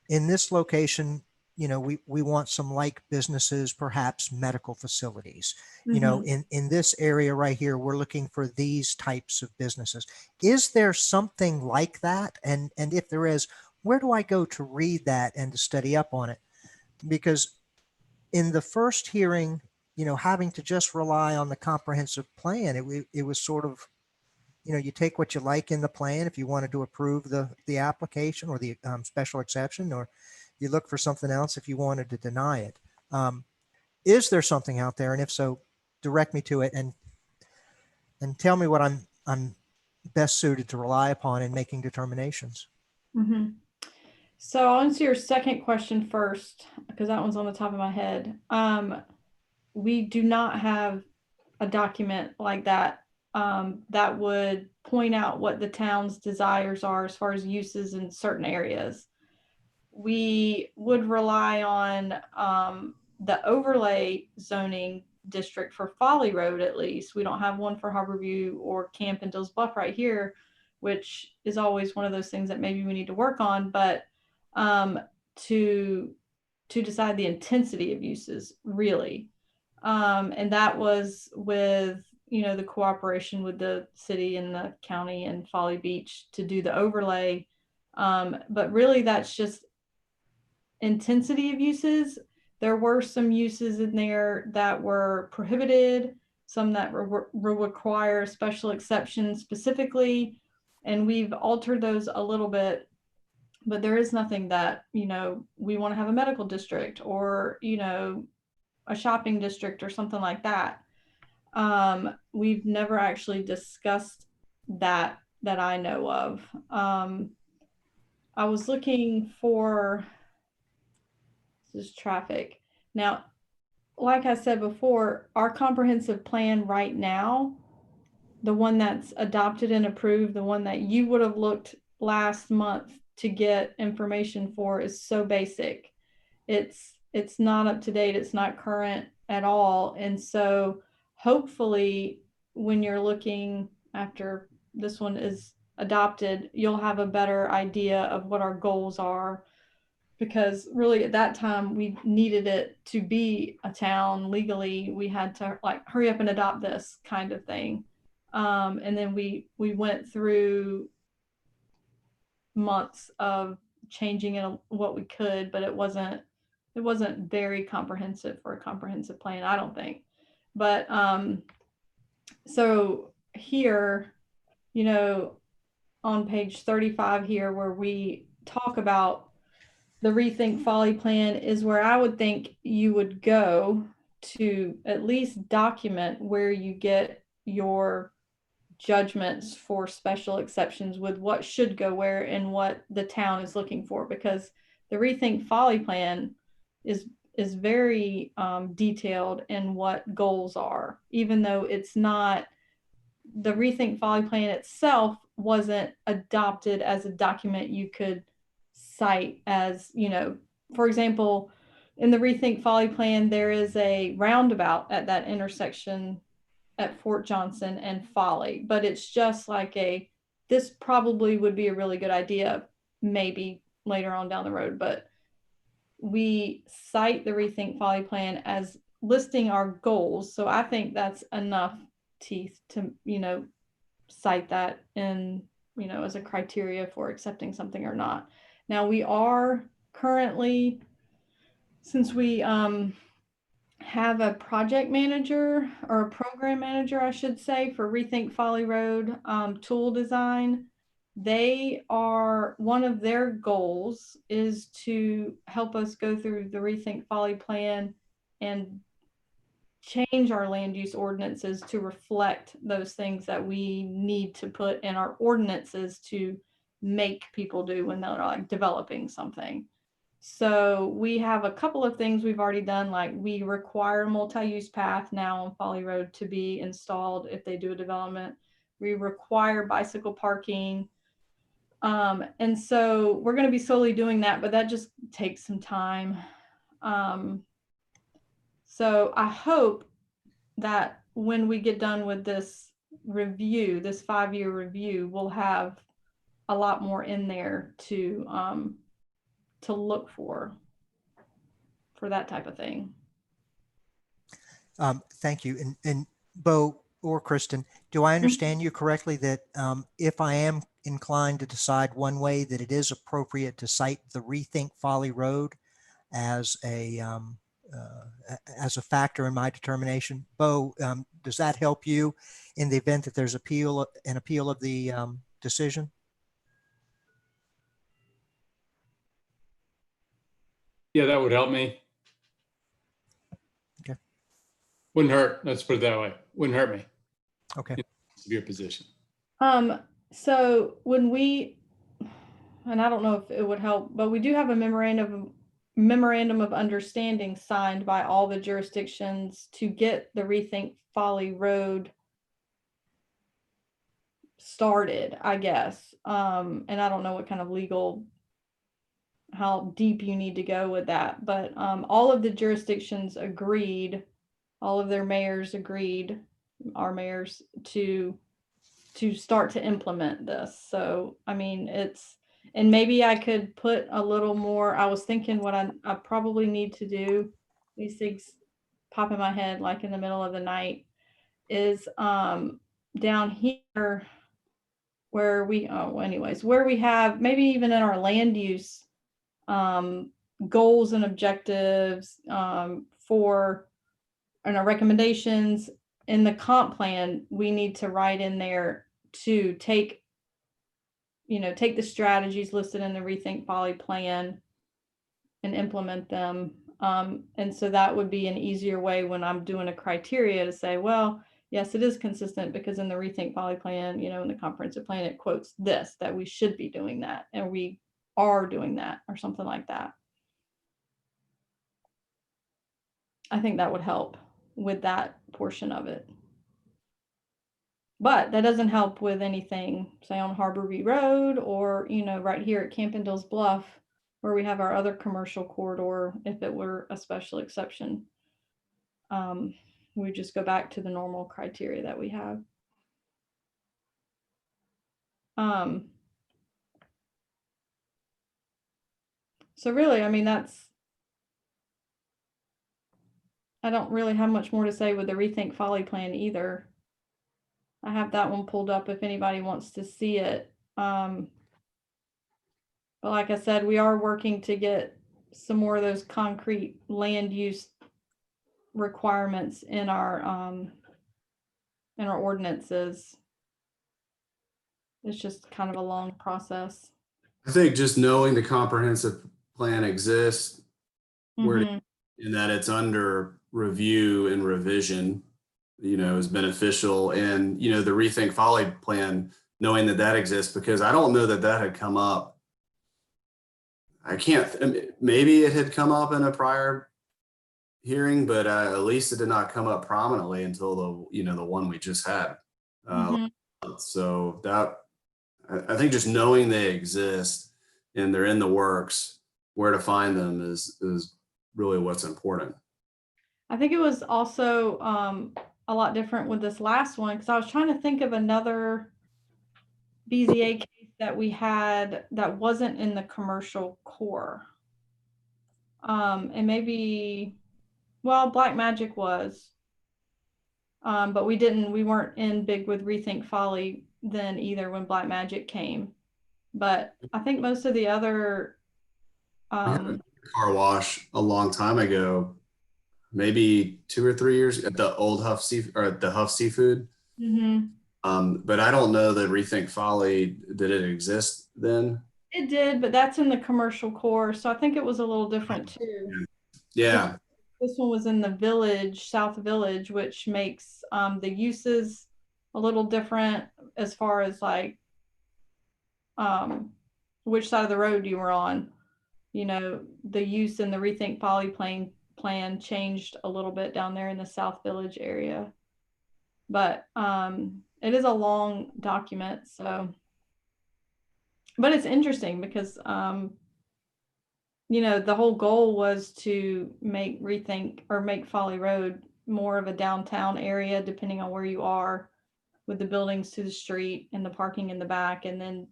in this location, we want some like businesses, perhaps medical facilities. In this area right here, we're looking for these types of businesses. Is there something like that? And if there is, where do I go to read that and to study up on it? Because in the first hearing, having to just rely on the comprehensive plan, it was sort of, you take what you like in the plan if you wanted to approve the application or the special exception, or you look for something else if you wanted to deny it. Is there something out there? And if so, direct me to it and tell me what I'm best suited to rely upon in making determinations. Mm-hmm. So I'll answer your second question first, because that one's on the top of my head. We do not have a document like that that would point out what the town's desires are as far as uses in certain areas. We would rely on the overlay zoning district for Folly Road, at least. We don't have one for Harborview or Camp and Dills Bluff right here, which is always one of those things that maybe we need to work on. But to decide the intensity of uses, really. And that was with, the cooperation with the city and the county and Folly Beach to do the overlay. But really, that's just intensity of uses. There were some uses in there that were prohibited, some that require special exceptions specifically, and we've altered those a little bit. But there is nothing that, we want to have a medical district or, a shopping district or something like that. We've never actually discussed that I know of. I was looking for this traffic. Now, like I said before, our comprehensive plan right now, the one that's adopted and approved, the one that you would have looked last month to get information for, is so basic. It's not up to date. It's not current at all. And so hopefully when you're looking after this one is adopted, you'll have a better idea of what our goals are, because really at that time we needed it to be a town legally. We had to hurry up and adopt this kind of thing. And then we went through months of changing it what we could, but it wasn't very comprehensive for a comprehensive plan, I don't think. But so here, on page 35 here, where we talk about the Rethink Folly plan, is where I would think you would go to at least document where you get your judgments for special exceptions with what should go where and what the town is looking for, because the Rethink Folly plan is very detailed in what goals are, even though it's not, the Rethink Folly plan itself wasn't adopted as a document you could cite as, for example, in the Rethink Folly plan, there is a roundabout at that intersection at Fort Johnson and Folly, but it's just like this probably would be a really good idea maybe later on down the road, but we cite the Rethink Folly plan as listing our goals. So I think that's enough teeth to, cite that in, as a criteria for accepting something or not. Now we are currently, since we have a project manager, or a program manager, I should say, for Rethink Folly Road tool design, one of their goals is to help us go through the Rethink Folly plan and change our land use ordinances to reflect those things that we need to put in our ordinances to make people do when they're developing something. So we have a couple of things we've already done, like we require a multi-use path now on Folly Road to be installed if they do a development. We require bicycle parking. And so we're going to be slowly doing that, but that just takes some time. So I hope that when we get done with this review, this 5-year review, we'll have a lot more in there to look for that type of thing. Thank you. And Bo or Kristen, do I understand you correctly that if I am inclined to decide one way, that it is appropriate to cite the Rethink Folly Road as a factor in my determination? Bo, does that help you in the event that there's an appeal of the decision? Yeah, that would help me. Okay. Wouldn't hurt. Let's put it that way. Wouldn't hurt me. Okay. Severe position. So when and I don't know if it would help, but we do have a memorandum of understanding signed by all the jurisdictions to get the Rethink Folly Road started, I guess. And I don't know what kind of legal, how deep you need to go with that, but all of the jurisdictions agreed, all of their mayors agreed, our mayors, to start to implement this. So, I mean, and maybe I could put a little more, I was thinking what I probably need to do, these things pop in my head like in the middle of the night, is down here where where we have, maybe even in our land use goals and objectives for, and our recommendations in the comp plan, we need to write in there to take the strategies listed in the Rethink Folly plan and implement them. And so that would be an easier way when I'm doing a criteria to say, well, yes, it is consistent because in the Rethink Folly plan, in the comprehensive plan, it quotes this, that we should be doing that, and we are doing that, or something like that. I think that would help with that portion of it. But that doesn't help with anything, say on Harbor View Road, or, right here at Campendale's Bluff, where we have our other commercial corridor. If it were a special exception, we just go back to the normal criteria that we have. So really, I mean, I don't really have much more to say with the Rethink Folly plan either. I have that one pulled up if anybody wants to see it. But like I said, we are working to get some more of those concrete land use requirements in our ordinances. It's just kind of a long process. I think just knowing the comprehensive plan exists, Mhm. and that it's under review and revision, is beneficial. And, the Rethink Folly plan, knowing that exists, because I don't know that had come up. Maybe it had come up in a prior hearing, but at least it did not come up prominently until the one we just had. So that, I think just knowing they exist and they're in the works, where to find them is really what's important. I think it was also a lot different with this last one, because I was trying to think of another BZA case that we had that wasn't in the commercial core. And maybe, well, Black Magic was, but we weren't in big with Rethink Folly then either when Black Magic came. But I think most of the other car wash a long time ago, maybe 2 or 3 years, at the old Huff Seafood, or at the Huff Seafood. But I don't know that Rethink Folly, did it exist then? It did, but that's in the commercial core, so I think it was a little different too. Yeah. This one was in the Village, South Village, which makes the uses a little different as far as like which side of the road you were on. The use in the Rethink Folly plan changed a little bit down there in the South Village area. But it is a long document, so, but it's interesting because the whole goal was to make Folly Road more of a downtown area, depending on where you are, with the buildings to the street and the parking in the back, and then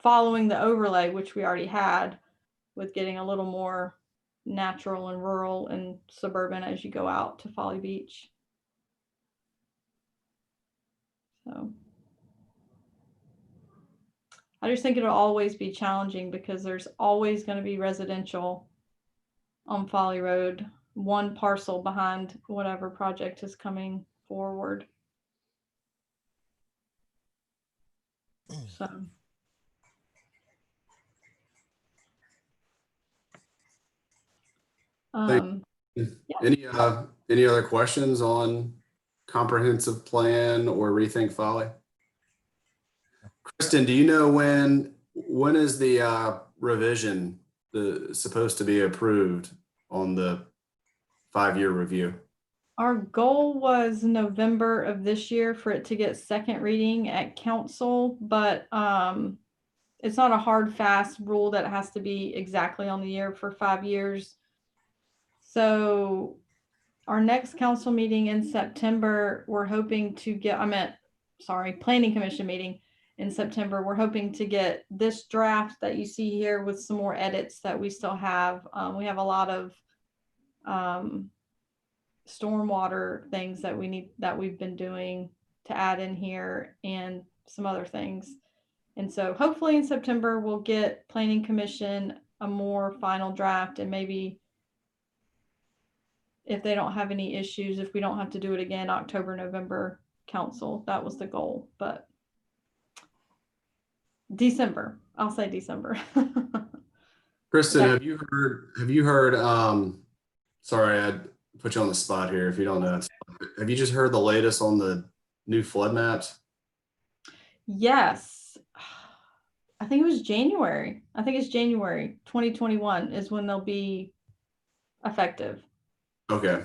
following the overlay, which we already had, with getting a little more natural and rural and suburban as you go out to Folly Beach. So I just think it'll always be challenging because there's always going to be residential on Folly Road, one parcel behind whatever project is coming forward. So. Yeah. Any other questions on comprehensive plan or Rethink Folly? Kristen, do you know when is the revision supposed to be approved on the 5-year review? Our goal was November of this year for it to get second reading at council, but it's not a hard, fast rule that it has to be exactly on the year for 5 years. So our next council meeting in September, we're hoping to get, planning commission meeting in September. We're hoping to get this draft that you see here with some more edits that we still have. We have a lot of stormwater things that we've been doing to add in here and some other things. And so hopefully in September, we'll get planning commission a more final draft, and maybe if they don't have any issues, if we don't have to do it again, October, November council, that was the goal, but December, I'll say December. Kristen, Yeah. have you heard, sorry, I put you on the spot here if you don't know. Have you just heard the latest on the new flood maps? Yes. I think it was January. I think it's January 2021 is when they'll be effective. Okay.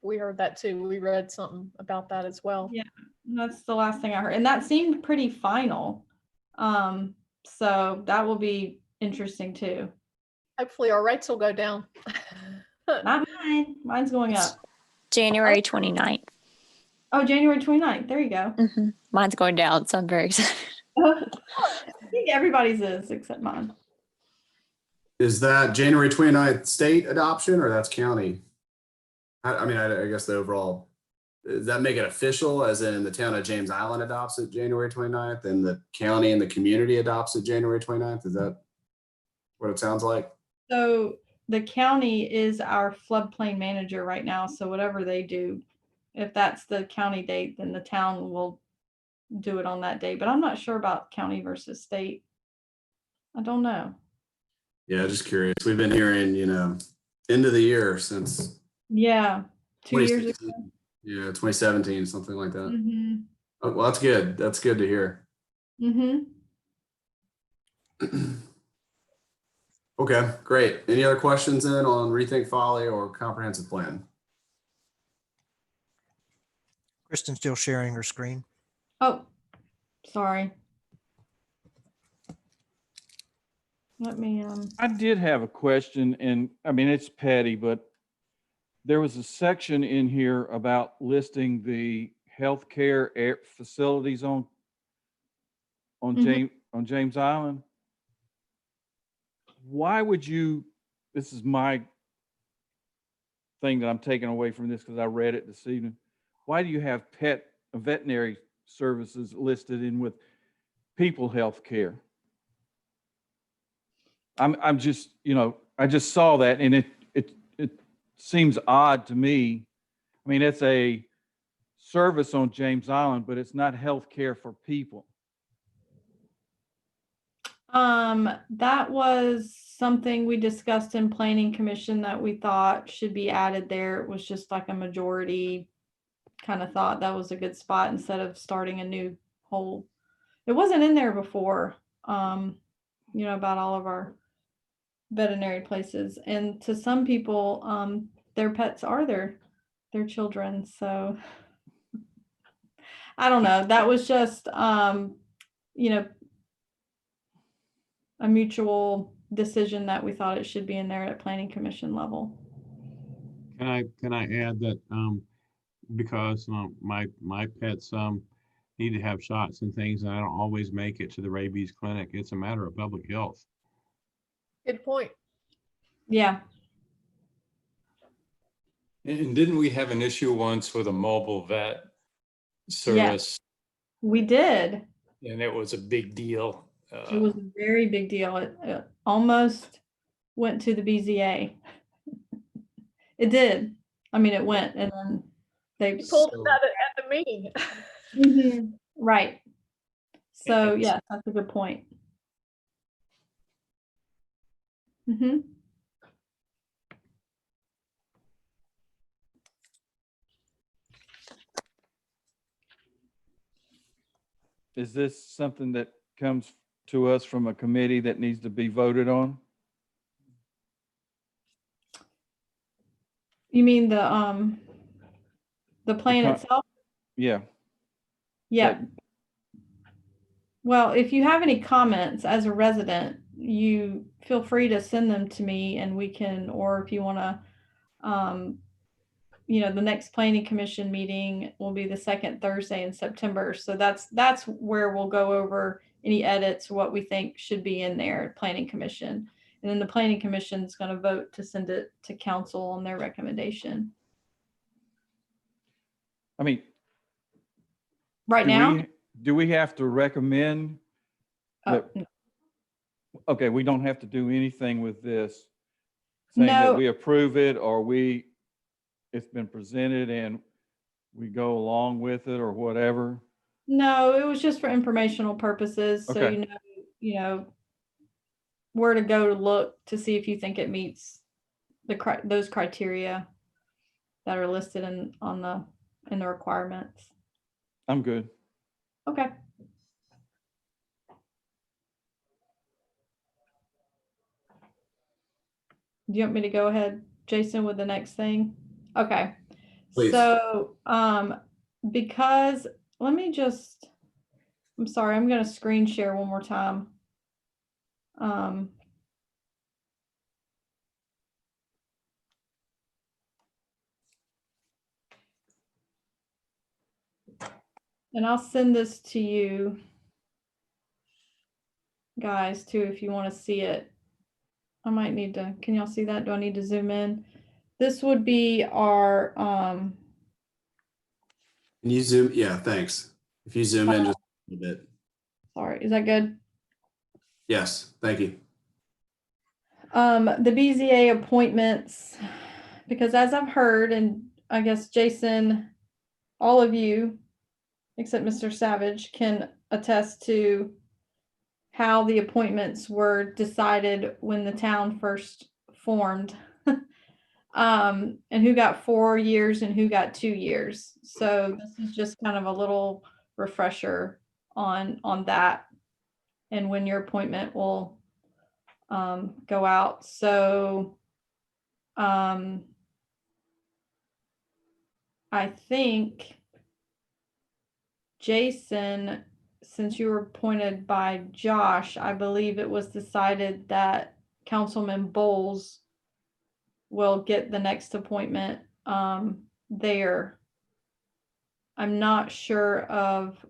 We heard that too. We read something about that as well. Yeah, that's the last thing I heard. And that seemed pretty final. So that will be interesting too. Hopefully our rates will go down. Not mine. Mine's going up. January 29th. Oh, January 29th. There you go. Mine's going down, so I'm very excited. I think everybody's is except mine. Is that January 29th state adoption or that's county? I guess the overall, does that make it official as in the town of James Island adopts it January 29th and the county and the community adopts it January 29th? Is that what it sounds like? So the county is our floodplain manager right now. So whatever they do, if that's the county date, then the town will do it on that day. But I'm not sure about county versus state. I don't know. Yeah, just curious. We've been hearing, end of the year since. Yeah, 2 years ago. Yeah, 2017, something like that. Mm-hmm. Oh, well, that's good. That's good to hear. Mm-hmm. Okay, great. Any other questions then on Rethink Folly or comprehensive plan? Kristen's still sharing her screen. Oh, sorry. Let me, I did have a question, and it's petty, but there was a section in here about listing the healthcare facilities on James Island. Why would you, this is my thing that I'm taking away from this because I read it this evening. Why do you have veterinary services listed in with people health care? I'm just, I just saw that and it seems odd to me. It's a service on James Island, but it's not health care for people. that was something we discussed in planning commission that we thought should be added there. It was just like a majority kind of thought that was a good spot instead of starting a new whole. It wasn't in there before, about all of our veterinary places. And to some people, their pets are their children. So I don't know. That was just, a mutual decision that we thought it should be in there at planning commission level. Can I add that because my pets need to have shots and things, and I don't always make it to the rabies clinic. It's a matter of public health. Good point. Yeah. And didn't we have an issue once with a mobile vet service? We did. And it was a big deal. It was a very big deal. It almost went to the BZA. It did. It went, and then they Pulled it out at the meeting. Mhm. Right. So yeah, that's a good point. Mm-hmm. Is this something that comes to us from a committee that needs to be voted on? You mean the The plan con- itself? Yeah, Yeah. that- Well, if you have any comments as a resident, you feel free to send them to me and we can, or if you want to, the next planning commission meeting will be the second Thursday in September. So that's where we'll go over any edits, what we think should be in there, planning commission. And then the planning commission is going to vote to send it to council on their recommendation. I mean, Right now? do we have to recommend? Oh, Okay, we don't have to do anything with this, saying that no, we approve it, or it's been presented and we go along with it or whatever. no, it was just for informational purposes. So, Okay. you know, where to go to look to see if you think it meets those criteria that are listed in the requirements. I'm good. Okay. Do you want me to go ahead, Jason, with the next thing? Okay. Please. So, because I'm sorry, I'm going to screen share one more time. And I'll send this to you guys too, if you want to see it. I might need to, can y'all see that? Do I need to zoom in? This would be our, Can you zoom? Yeah, thanks. If you zoom in just a little bit. sorry, is that good? Yes, thank you. The BZA appointments, because as I've heard, and I guess Jason, all of you, except Mr. Savage, can attest to how the appointments were decided when the town first formed. And who got 4 years and who got 2 years. So this is just kind of a little refresher on that and when your appointment will go out. So I think Jason, since you were appointed by Josh, I believe it was decided that Councilman Bowles will get the next appointment there. I'm not sure of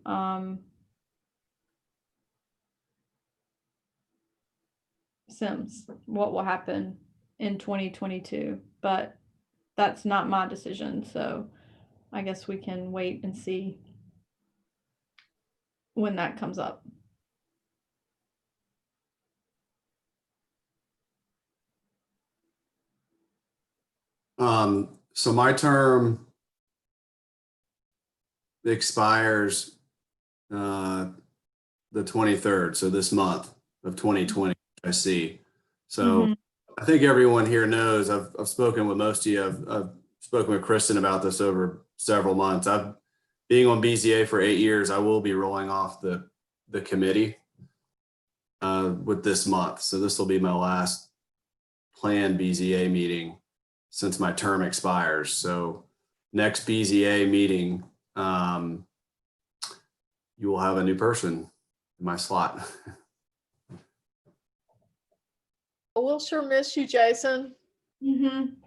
Sims, what will happen in 2022, but that's not my decision. So I guess we can wait and see when that comes up. So my term expires the 23rd, so this month of 2020, I see. So I think everyone here knows, I've spoken with most of you. I've spoken with Kristen about this over several months. Being on BZA for 8 years, I will be rolling off the committee with this month. So this will be my last planned BZA meeting since my term expires. So next BZA meeting, you will have a new person in my slot. We'll sure miss you, Jason. Been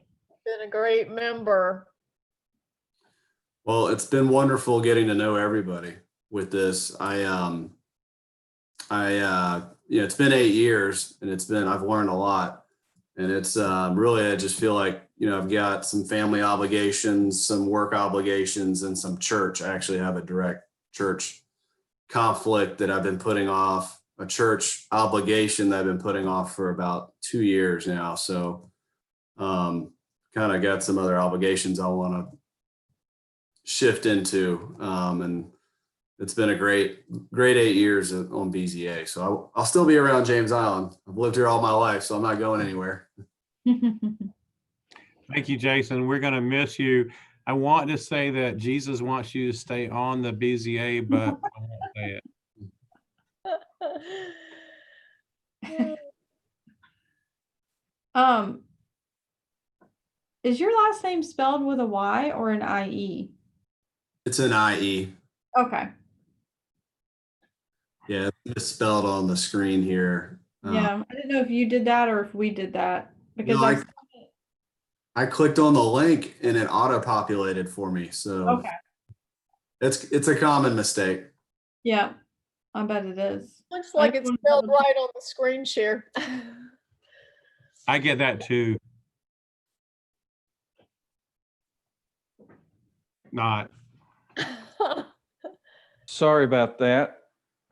a great member. Well, it's been wonderful getting to know everybody with this. It's been 8 years and I've learned a lot. And it's really, I just feel like, I've got some family obligations, some work obligations, and some church. I actually have a direct church conflict that I've been putting off, a church obligation that I've been putting off for about 2 years now. So kind of got some other obligations I want to shift into. And it's been a great 8 years on BZA. So I'll still be around James Island. I've lived here all my life, so I'm not going anywhere. Thank you, Jason. We're going to miss you. I want to say that Jesus wants you to stay on the BZA, but I won't say it. Is your last name spelled with a Y or an IE? It's an IE. Okay. Yeah, it's misspelled on the screen here. Yeah, I didn't know if you did that or if we did that because No, I. I clicked on the link and it auto-populated for me. So Okay. it's a common mistake. Yeah, I bet it is. Looks I like just it's wanted to spelled double check. right on the screen share. I get that too. Not. Sorry about that.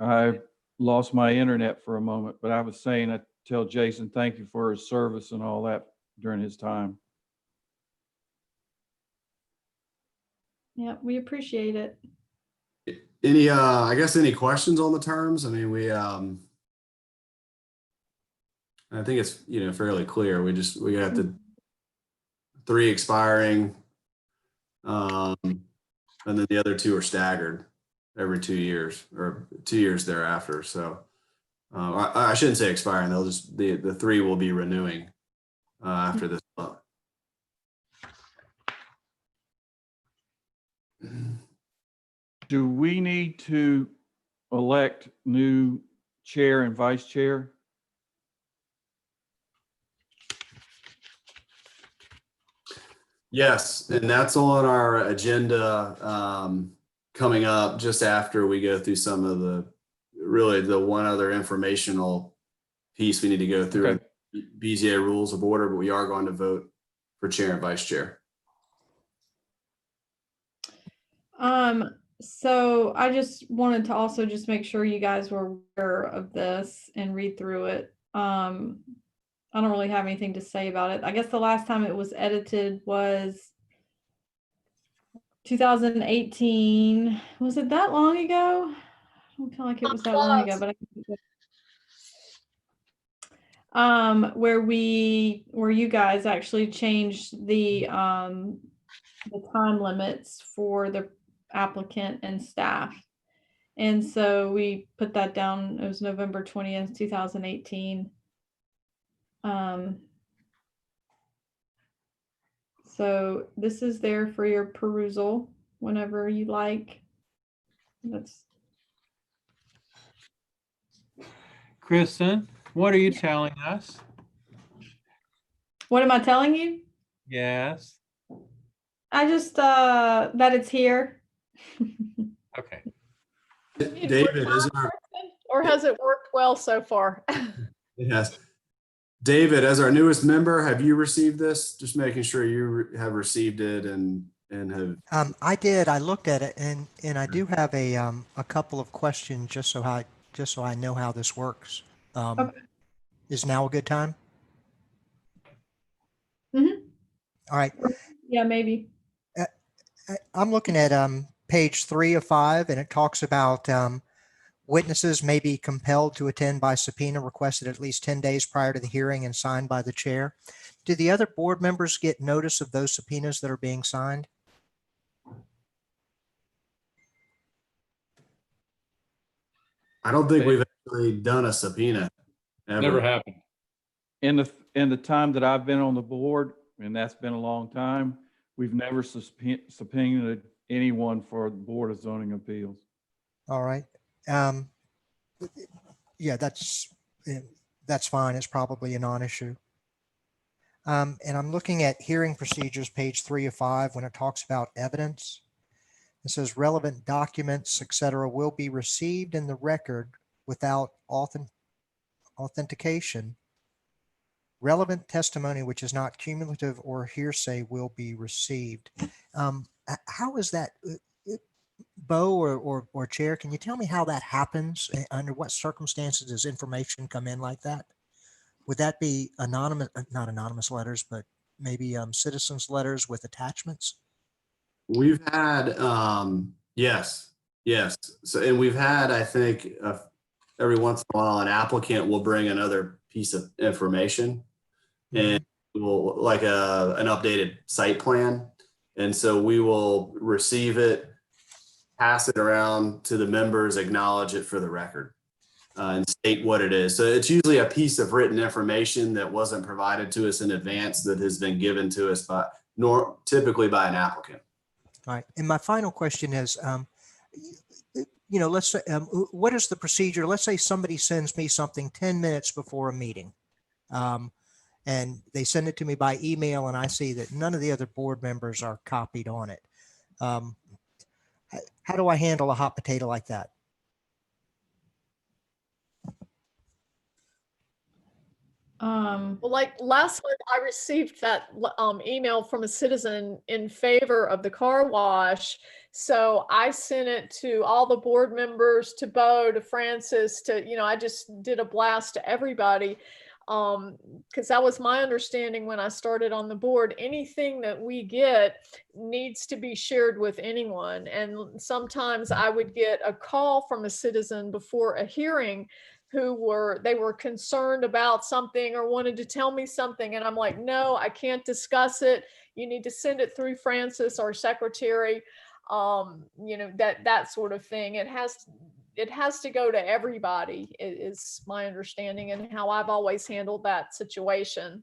I lost my internet for a moment, but I was saying, I tell Jason, thank you for his service and all that during his time. Yeah, we appreciate it. Any I guess any questions on the terms? I mean, I think it's, fairly clear. We got the 3 expiring, and then the other 2 are staggered every 2 years or 2 years thereafter. So I shouldn't say expiring. They'll just the 3 will be renewing after this month. Do we need to elect new chair and vice chair? Yes, and that's on our agenda coming up just after we go through some of the one other informational piece we need to go through. Okay. BZA rules of order, but we are going to vote for chair and vice chair. So I just wanted to also just make sure you guys were aware of this and read through it. I don't really have anything to say about it. I guess the last time it was edited was 2018. Was it that long ago? I don't feel like it was that long ago, but where you guys actually changed the time limits for the applicant and staff. And so we put that down. It was November 20th, 2018. So this is there for your perusal whenever you like. Kristen, what are you telling us? What am I telling you? Yes. I just that it's here. Okay. David, or has it worked well so far? it has. David, as our newest member, have you received this? Just making sure you have received it and have. I did. I looked at it, and I do have a couple of questions just so I know how this works. Okay. Is now a good time? Mm-hmm. All right. Yeah, maybe. I'm looking at page 3 of 5, and it talks about witnesses may be compelled to attend by subpoena requested at least 10 days prior to the hearing and signed by the chair. Do the other board members get notice of those subpoenas that are being signed? I don't think we've actually done a subpoena ever. Never happened. In the time that I've been on the board, and that's been a long time, we've never subpoenaed anyone for the Board of Zoning Appeals. All right. Yeah, that's fine. It's probably a non-issue. And I'm looking at hearing procedures, page 3 of 5, when it talks about evidence. It says relevant documents, etc., will be received in the record without authentication. Relevant testimony, which is not cumulative or hearsay, will be received. How is that, Bo or Chair? Can you tell me how that happens? Under what circumstances does information come in like that? Would that be anonymous, not anonymous letters, but maybe citizens' letters with attachments? We've had, yes. So, and we've had, I think, every once in a while, an applicant will bring another piece of information and will like an updated site plan. And so we will receive it, pass it around to the members, acknowledge it for the record, and state what it is. So it's usually a piece of written information that wasn't provided to us in advance that has been given to us typically by an applicant. All right. And my final question is, let's say, what is the procedure? Let's say somebody sends me something 10 minutes before a meeting. And they send it to me by email, and I see that none of the other board members are copied on it. How do I handle a hot potato like that? Well, like last month, I received that email from a citizen in favor of the car wash. So I sent it to all the board members, to Bo, to Francis, to, I just did a blast to everybody. Because that was my understanding when I started on the board. Anything that we get needs to be shared with anyone. And sometimes I would get a call from a citizen before a hearing who were concerned about something or wanted to tell me something. And I'm like, no, I can't discuss it. You need to send it through Francis, our secretary. That sort of thing. It has to go to everybody, is my understanding, and how I've always handled that situation.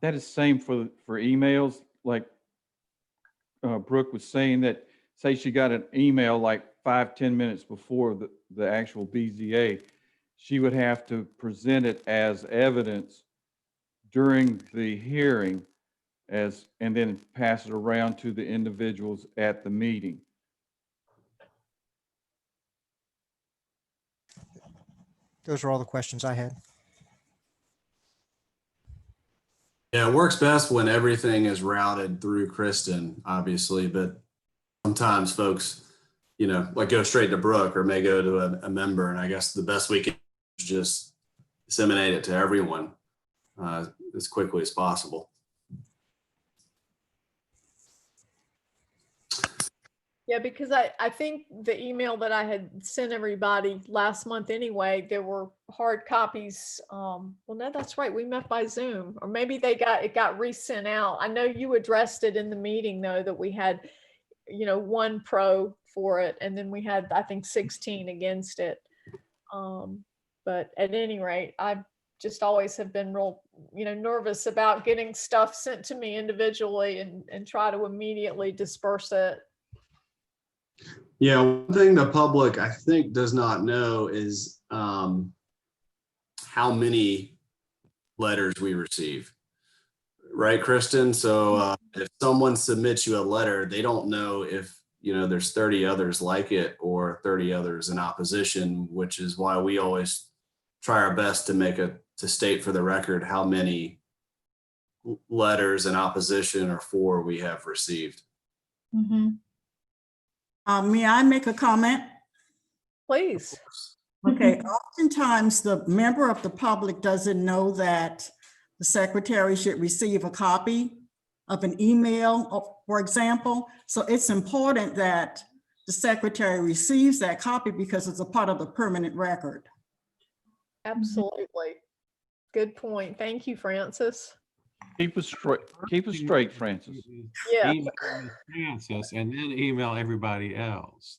That is same for emails. Like Brooke was saying, that say she got an email like 5-10 minutes before the actual BZA, she would have to present it as evidence during the hearing and then pass it around to the individuals at the meeting. Those are all the questions I had. Yeah, it works best when everything is routed through Kristen, obviously, but sometimes folks, like go straight to Brooke or may go to a member. And I guess the best we can is just disseminate it to everyone as quickly as possible. Yeah, because I think the email that I had sent everybody last month anyway, there were hard copies. Well, no, that's right. We met by Zoom, or maybe it got resent out. I know you addressed it in the meeting though, that we had, 1 pro for it. And then we had, I think, 16 against it. But at any rate, I just always have been real, nervous about getting stuff sent to me individually and try to immediately disperse it. Yeah, one thing the public, I think, does not know is how many letters we receive. Right, Kristen? So if someone submits you a letter, they don't know if, there's 30 others like it or 30 others in opposition, which is why we always try our best to state for the record how many letters in opposition or for we have received. Mm-hmm. May I make a comment? Please. Okay, oftentimes the member of the public doesn't know that the secretary should receive a copy of an email, for example. So it's important that the secretary receives that copy because it's a part of the permanent record. Absolutely. Good point. Thank you, Francis. Keep us straight, Francis. Yeah. Email Francis and then email everybody else.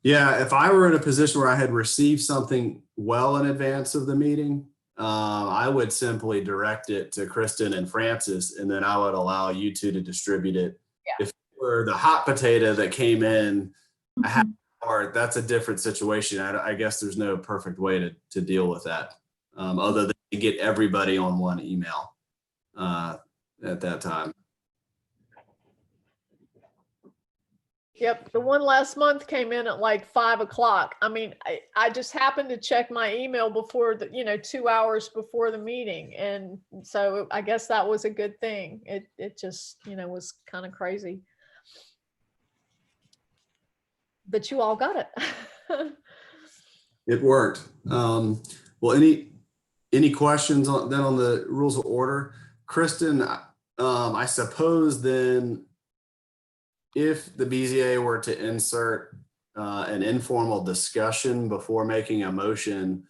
Yeah, if I were in a position where I had received something well in advance of the meeting, I would simply direct it to Kristen and Francis, and then I would allow you two to distribute it. Yeah. If it were the hot potato that came in a half hour, that's a different situation. I guess there's no perfect way to deal with that, other than to get everybody on one email at that time. Yep. The one last month came in at like 5 o'clock. I mean, I just happened to check my email before 2 hours before the meeting. And so I guess that was a good thing. It just, was kind of crazy. But you all got it. It worked. Well, any questions on the rules of order? Kristen, I suppose then if the BZA were to insert an informal discussion before making a motion,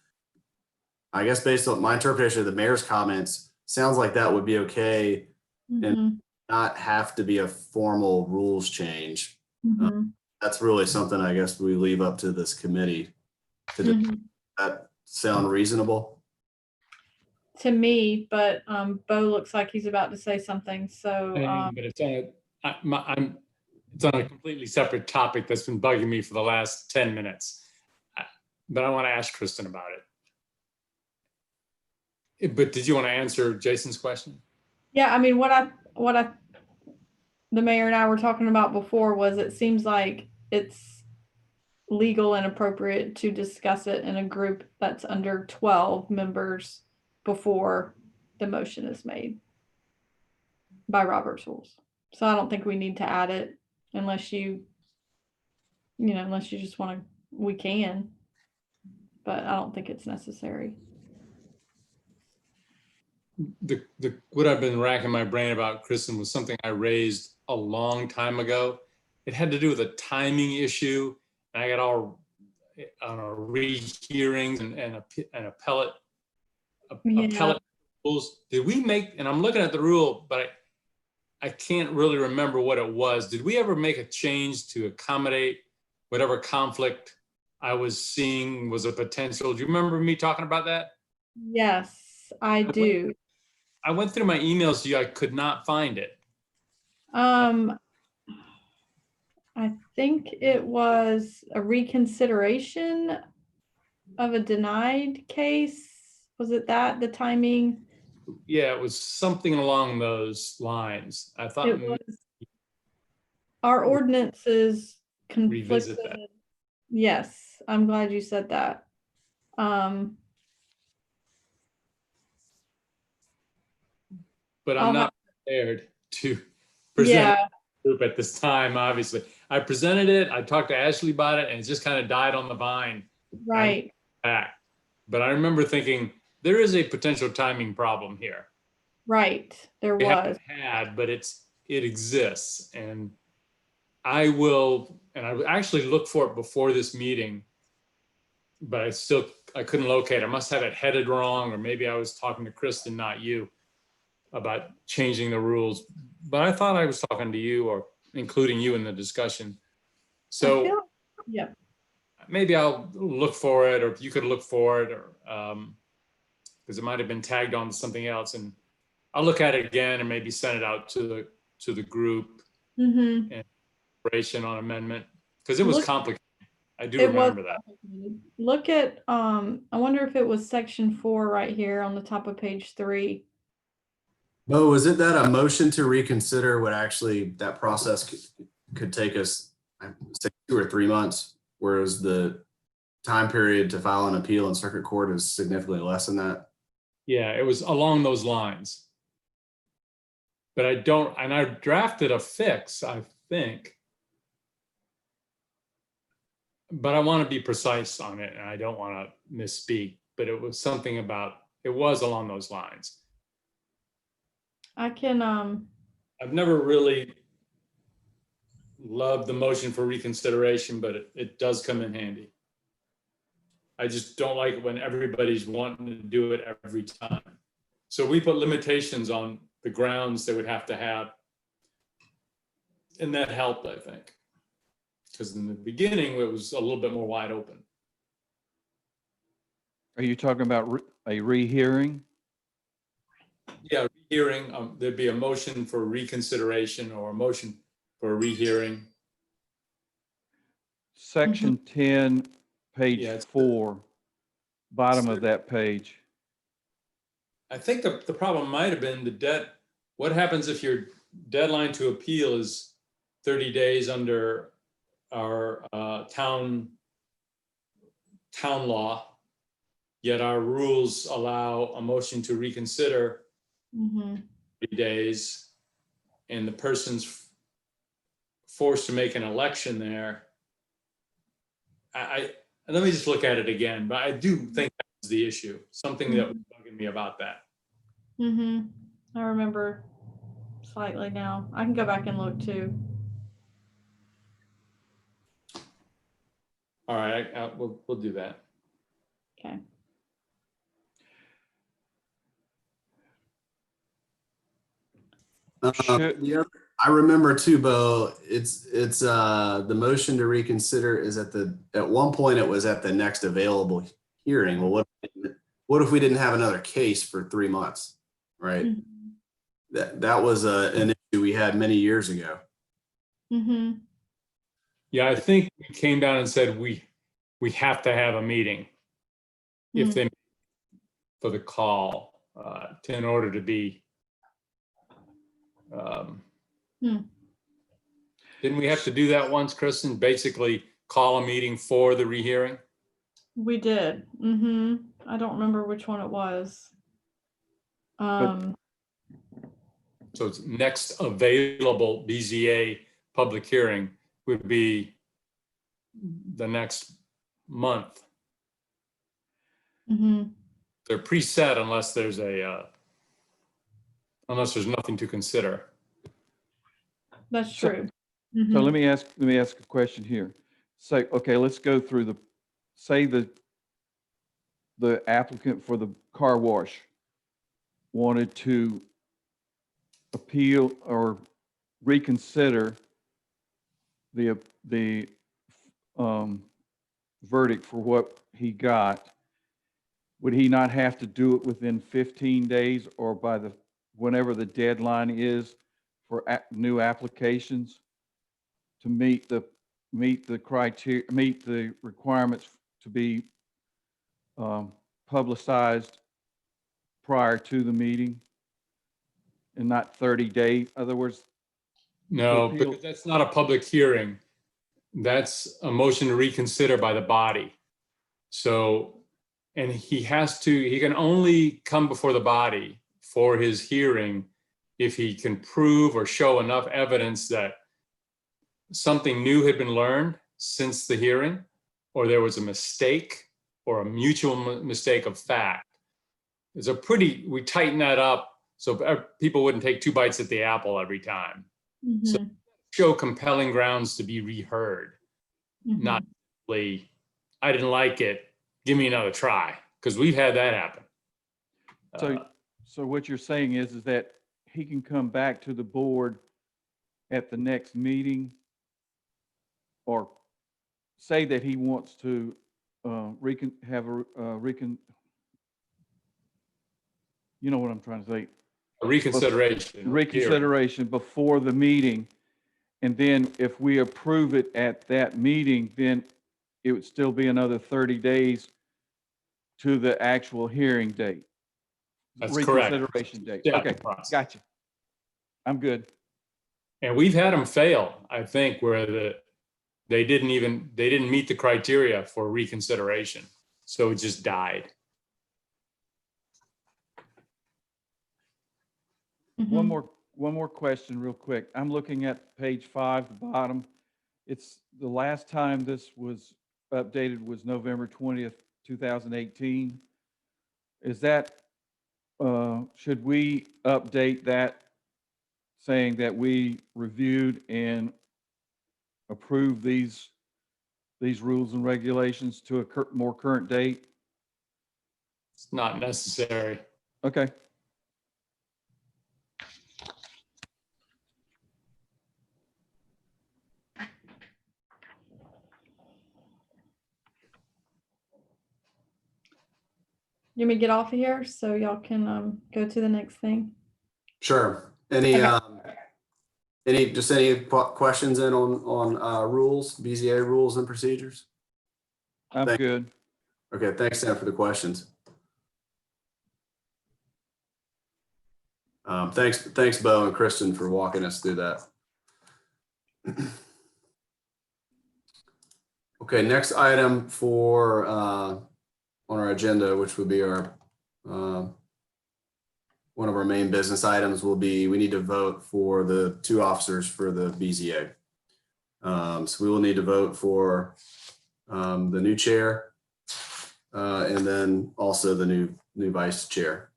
I guess based on my interpretation of the mayor's comments, sounds like that would be okay and not have to be a formal rules change. That's really something I guess we leave up to this committee to do. That sound reasonable? to me, but Bo looks like he's about to say something. So But it's on it's on a completely separate topic that's been bugging me for the last 10 minutes. But I want to ask Kristen about it. But did you want to answer Jason's question? yeah, I mean, the mayor and I were talking about before was it seems like it's legal and appropriate to discuss it in a group that's under 12 members before the motion is made by Robert's rules. So I don't think we need to add it unless unless you just want to, we can, but I don't think it's necessary. What I've been racking my brain about, Kristen, was something I raised a long time ago. It had to do with a timing issue. And I got all rehearings and appellate rules. Did we make, and I'm looking at the rule, but I can't really remember what it was. Did we ever make a change to accommodate whatever conflict I was seeing was a potential? Do you remember me talking about that? Yes, I do. I went through my emails to you. I could not find it. I think it was a reconsideration of a denied case. Was it that, the timing? Yeah, it was something along those lines. I thought It was. Our ordinances revisit conflicted. that. Yes, I'm glad you said that. But I'll I'm not prepared to present the group at this time, obviously. I presented it, I talked to Ashley about it, and it just kind of died on the vine. Right. But I remember thinking, there is a potential timing problem here. Right, there We was. haven't had, but it exists. And I will, and I actually looked for it before this meeting, but I couldn't locate it. I must have it headed wrong, or maybe I was talking to Kristen, not you, about changing the rules. But I thought I was talking to you or including you in the discussion. So yeah, maybe I'll look for it, or if you could look for it, or because it might have been tagged on to something else, and I'll look at it again and maybe send it out to the group and operation on amendment, because it was complicated. I do remember that. Look at I wonder if it was section 4 right here on the top of page 3. Bo, was it that a motion to reconsider would actually, that process could take us, I'd say 2 or 3 months, whereas the time period to file an appeal in circuit court is significantly less than that? Yeah, it was along those lines. But I drafted a fix, I think. But I want to be precise on it, and I don't want to misspeak, but it was something it was along those lines. I can I've never really loved the motion for reconsideration, but it does come in handy. I just don't like it when everybody's wanting to do it every time. So we put limitations on the grounds they would have to have. And that helped, I think. Because in the beginning, it was a little bit more wide open. Are you talking about a rehearing? Yeah, rehearing, there'd be a motion for reconsideration or a motion for a rehearing. Section 10, page Yeah, 4, bottom of that page. I think the problem might have been what happens if your deadline to appeal is 30 days under our town law, yet our rules allow a motion to reconsider 30 days, and the person's forced to make an election there. Let me just look at it again, but I do think that's the issue, something that was bugging me about that. I remember slightly now. I can go back and look too. All right, we'll do that. Okay. I remember too, Bo, it's the motion to reconsider is at one point it was at the next available hearing. Well, what if we didn't have another case for 3 months, right? Mhm. That was an issue we had many years ago. Mhm. Yeah, I think we came down and said we have to have a meeting if they for the call in order to be. Didn't we have to do that once, Kristen? Basically, call a meeting for the rehearing. We did. I don't remember which one it was. So it's next available BZA public hearing would be the next month. They're preset unless there's nothing to consider. That's true. So let me ask a question here. So, okay, let's go through say the applicant for the car wash wanted to appeal or reconsider the verdict for what he got. Would he not have to do it within 15 days or by whenever the deadline is for new applications to meet the criteria, meet the requirements to be publicized prior to the meeting and not 30 days? In other words, No, appeal- because that's not a public hearing. That's a motion to reconsider by the body. So, and he can only come before the body for his hearing if he can prove or show enough evidence that something new had been learned since the hearing, or there was a mistake or a mutual mistake of fact. We tighten that up so people wouldn't take 2 bites at the apple every time. So show compelling grounds to be reheard, not really, I didn't like it, give me another try, because we've had that happen. So what you're saying is that he can come back to the board at the next meeting or say that he wants to you know what I'm trying to say? A reconsideration. Reconsideration before the meeting. And then if we approve it at that meeting, then it would still be another 30 days to the actual hearing date. That's correct. Reconsideration date. Yeah, Okay, gotcha. I'm good. And we've had them fail, I think, where they didn't meet the criteria for reconsideration. So it just died. One more question real quick. I'm looking at page 5, the bottom. It's the last time this was updated was November 20th, 2018. Is that, should we update that saying that we reviewed and approved these rules and regulations to a more current date? It's not necessary. Okay. You may get off of here so y'all can go to the next thing. Sure. Any questions on rules, BZA rules and procedures? I'm good. Okay, thanks, Sam, for the questions. Thanks, Bo and Kristen, for walking us through that. Okay, next item on our agenda, which would be our one of our main business items, will be we need to vote for the 2 officers for the BZA. So we will need to vote for the new chair and then also the new vice chair.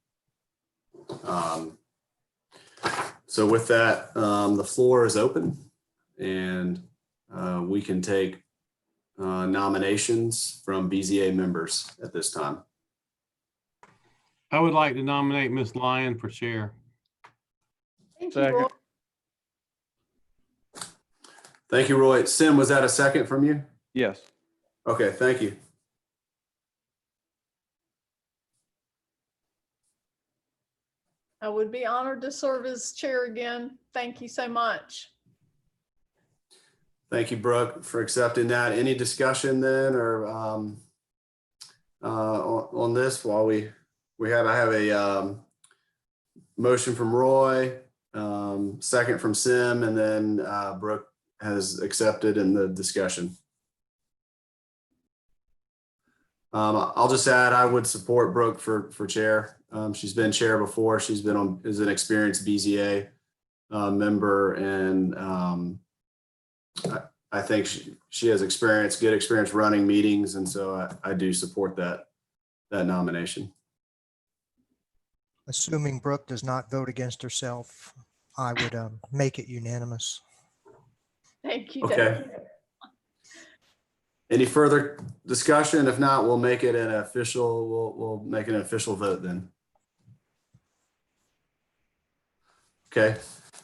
So with that, the floor is open and we can take nominations from BZA members at this time. I would like to nominate Ms. Lyon for chair. Thank you, Roy. Second. Thank you, Roy. Sim, was that a second from you? Yes. Okay, thank you. I would be honored to serve as chair again. Thank you so much. Thank you, Brooke, for accepting that. Any discussion then, or on this while I have a motion from Roy, second from Sim, and then Brooke has accepted in the discussion. I'll just add, I would support Brooke for chair. She's been chair before. She's been is an experienced BZA member, and I think she has good experience running meetings, and so I do support that nomination. Assuming Brooke does not vote against herself, I would make it unanimous. Thank you. Okay. David. Any further discussion? If not, we'll make it an official. We'll make it an official vote then. Okay.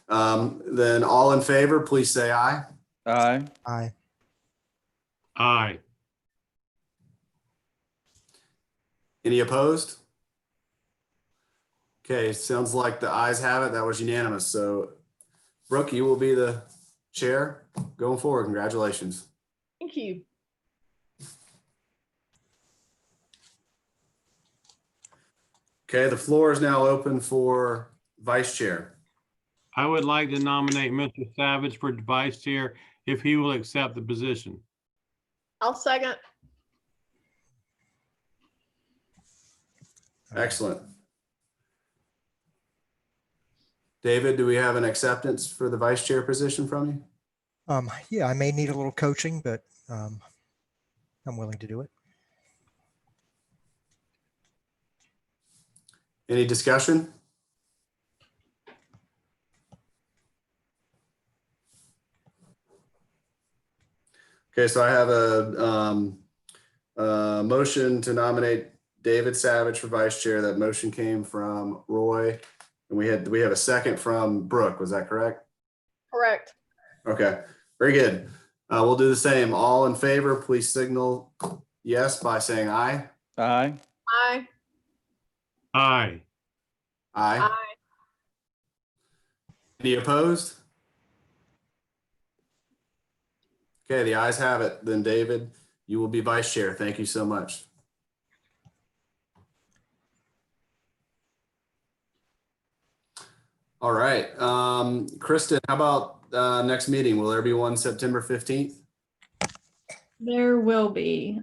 Then all in favor, please say aye. Aye. Aye. Aye. Any opposed? Okay, sounds like the ayes have it. That was unanimous. So Brooke, you will be the chair going forward. Congratulations. Thank you. Okay, the floor is now open for vice chair. I would like to nominate Mr. Savage for vice chair if he will accept the position. I'll second. Excellent. David, do we have an acceptance for the vice chair position from you? Yeah, I may need a little coaching, but I'm willing to do it. Any discussion? Okay, so I have a motion to nominate David Savage for vice chair. That motion came from Roy, and we have a second from Brooke. Was that correct? Correct. Okay, very good. We'll do the same. All in favor, please signal yes by saying aye. Aye. Aye. Aye. Aye. Aye. Any opposed? Okay, the ayes have it. Then David, you will be vice chair. Thank you so much. All right. Kristen, how about next meeting? Will there be one September 15th? There will be.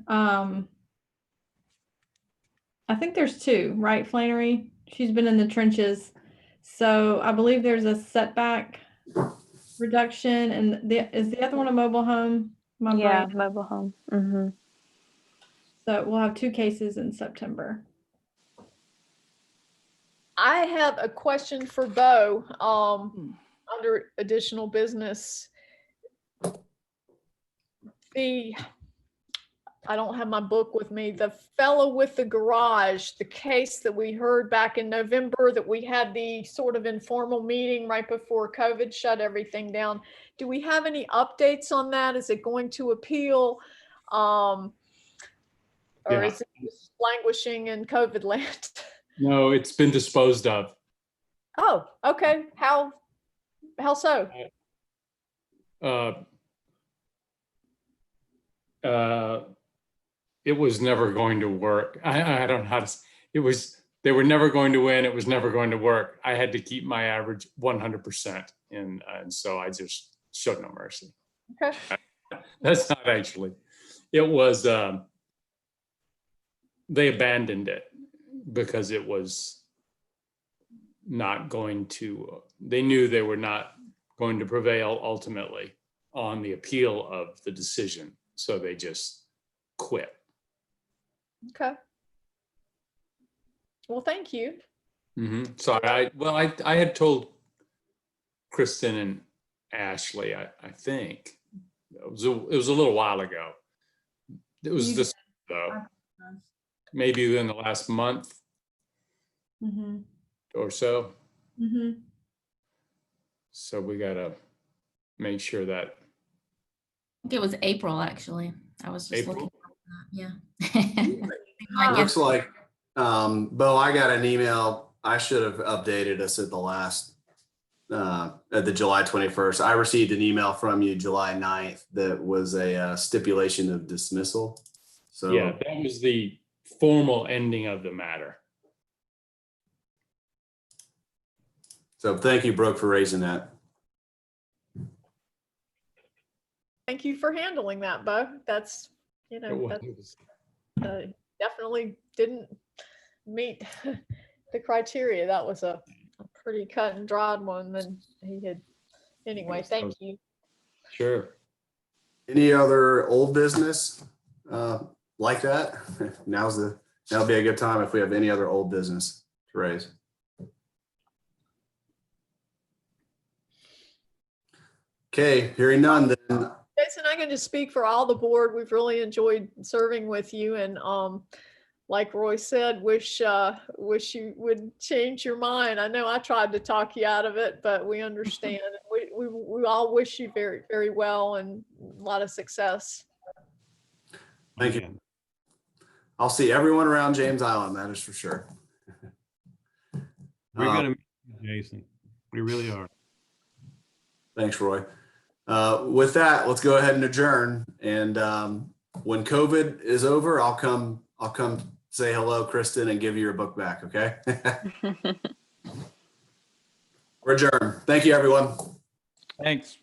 I think there's two, right, Flannery? She's been in the trenches. So I believe there's a setback reduction, and is the other one a mobile home? My Yeah, brain. mobile home. Mm-hmm. So we'll have two cases in September. I have a question for Bo, under additional business. I don't have my book with me. The fellow with the garage, the case that we heard back in November, that we had the sort of informal meeting right before COVID shut everything down. Do we have any updates on that? Is it going to appeal? Or Yeah. is it just languishing in COVID land? No, it's been disposed of. Oh, okay. How so? It was never going to work. I don't know how to, they were never going to win. It was never going to work. I had to keep my average 100%. And so I just showed no mercy. Okay. That's not actually, it was, they abandoned it because it was not going to, they knew they were not going to prevail ultimately on the appeal of the decision. So they just quit. Okay. Well, thank you. So I had told Kristen and Ashley, I think it was a little while ago. It was this though, maybe within the last month or so. So we gotta make sure that. I think it was April, actually. I was just April? looking. Yeah. Looks like, Bo, I got an email I should have updated us at the last, at the July 21st. I received an email from you July 9th that was a stipulation of dismissal. So Yeah, that was the formal ending of the matter. So thank you, Brooke, for raising that. Thank you for handling that, Bo. That's, you It know, that was- definitely didn't meet the criteria. That was a pretty cut and dried one. And he had, anyway, thank you. Sure. Any other old business like that? That'll be a good time if we have any other old business to raise. Okay, hearing none, then Jason, I can just speak for all the board. We've really enjoyed serving with you, and like Roy said, wish you would change your mind. I know I tried to talk you out of it, but we understand. We all wish you very, very well and a lot of success. thank you. Amen. I'll see everyone around James Island, that is for sure. We're gonna miss you, Jason. We really are. Thanks, Roy. With that, let's go ahead and adjourn. And when COVID is over, I'll come say hello, Kristen, and give you your book back. Okay. We're adjourned. Thank you, everyone. Thanks.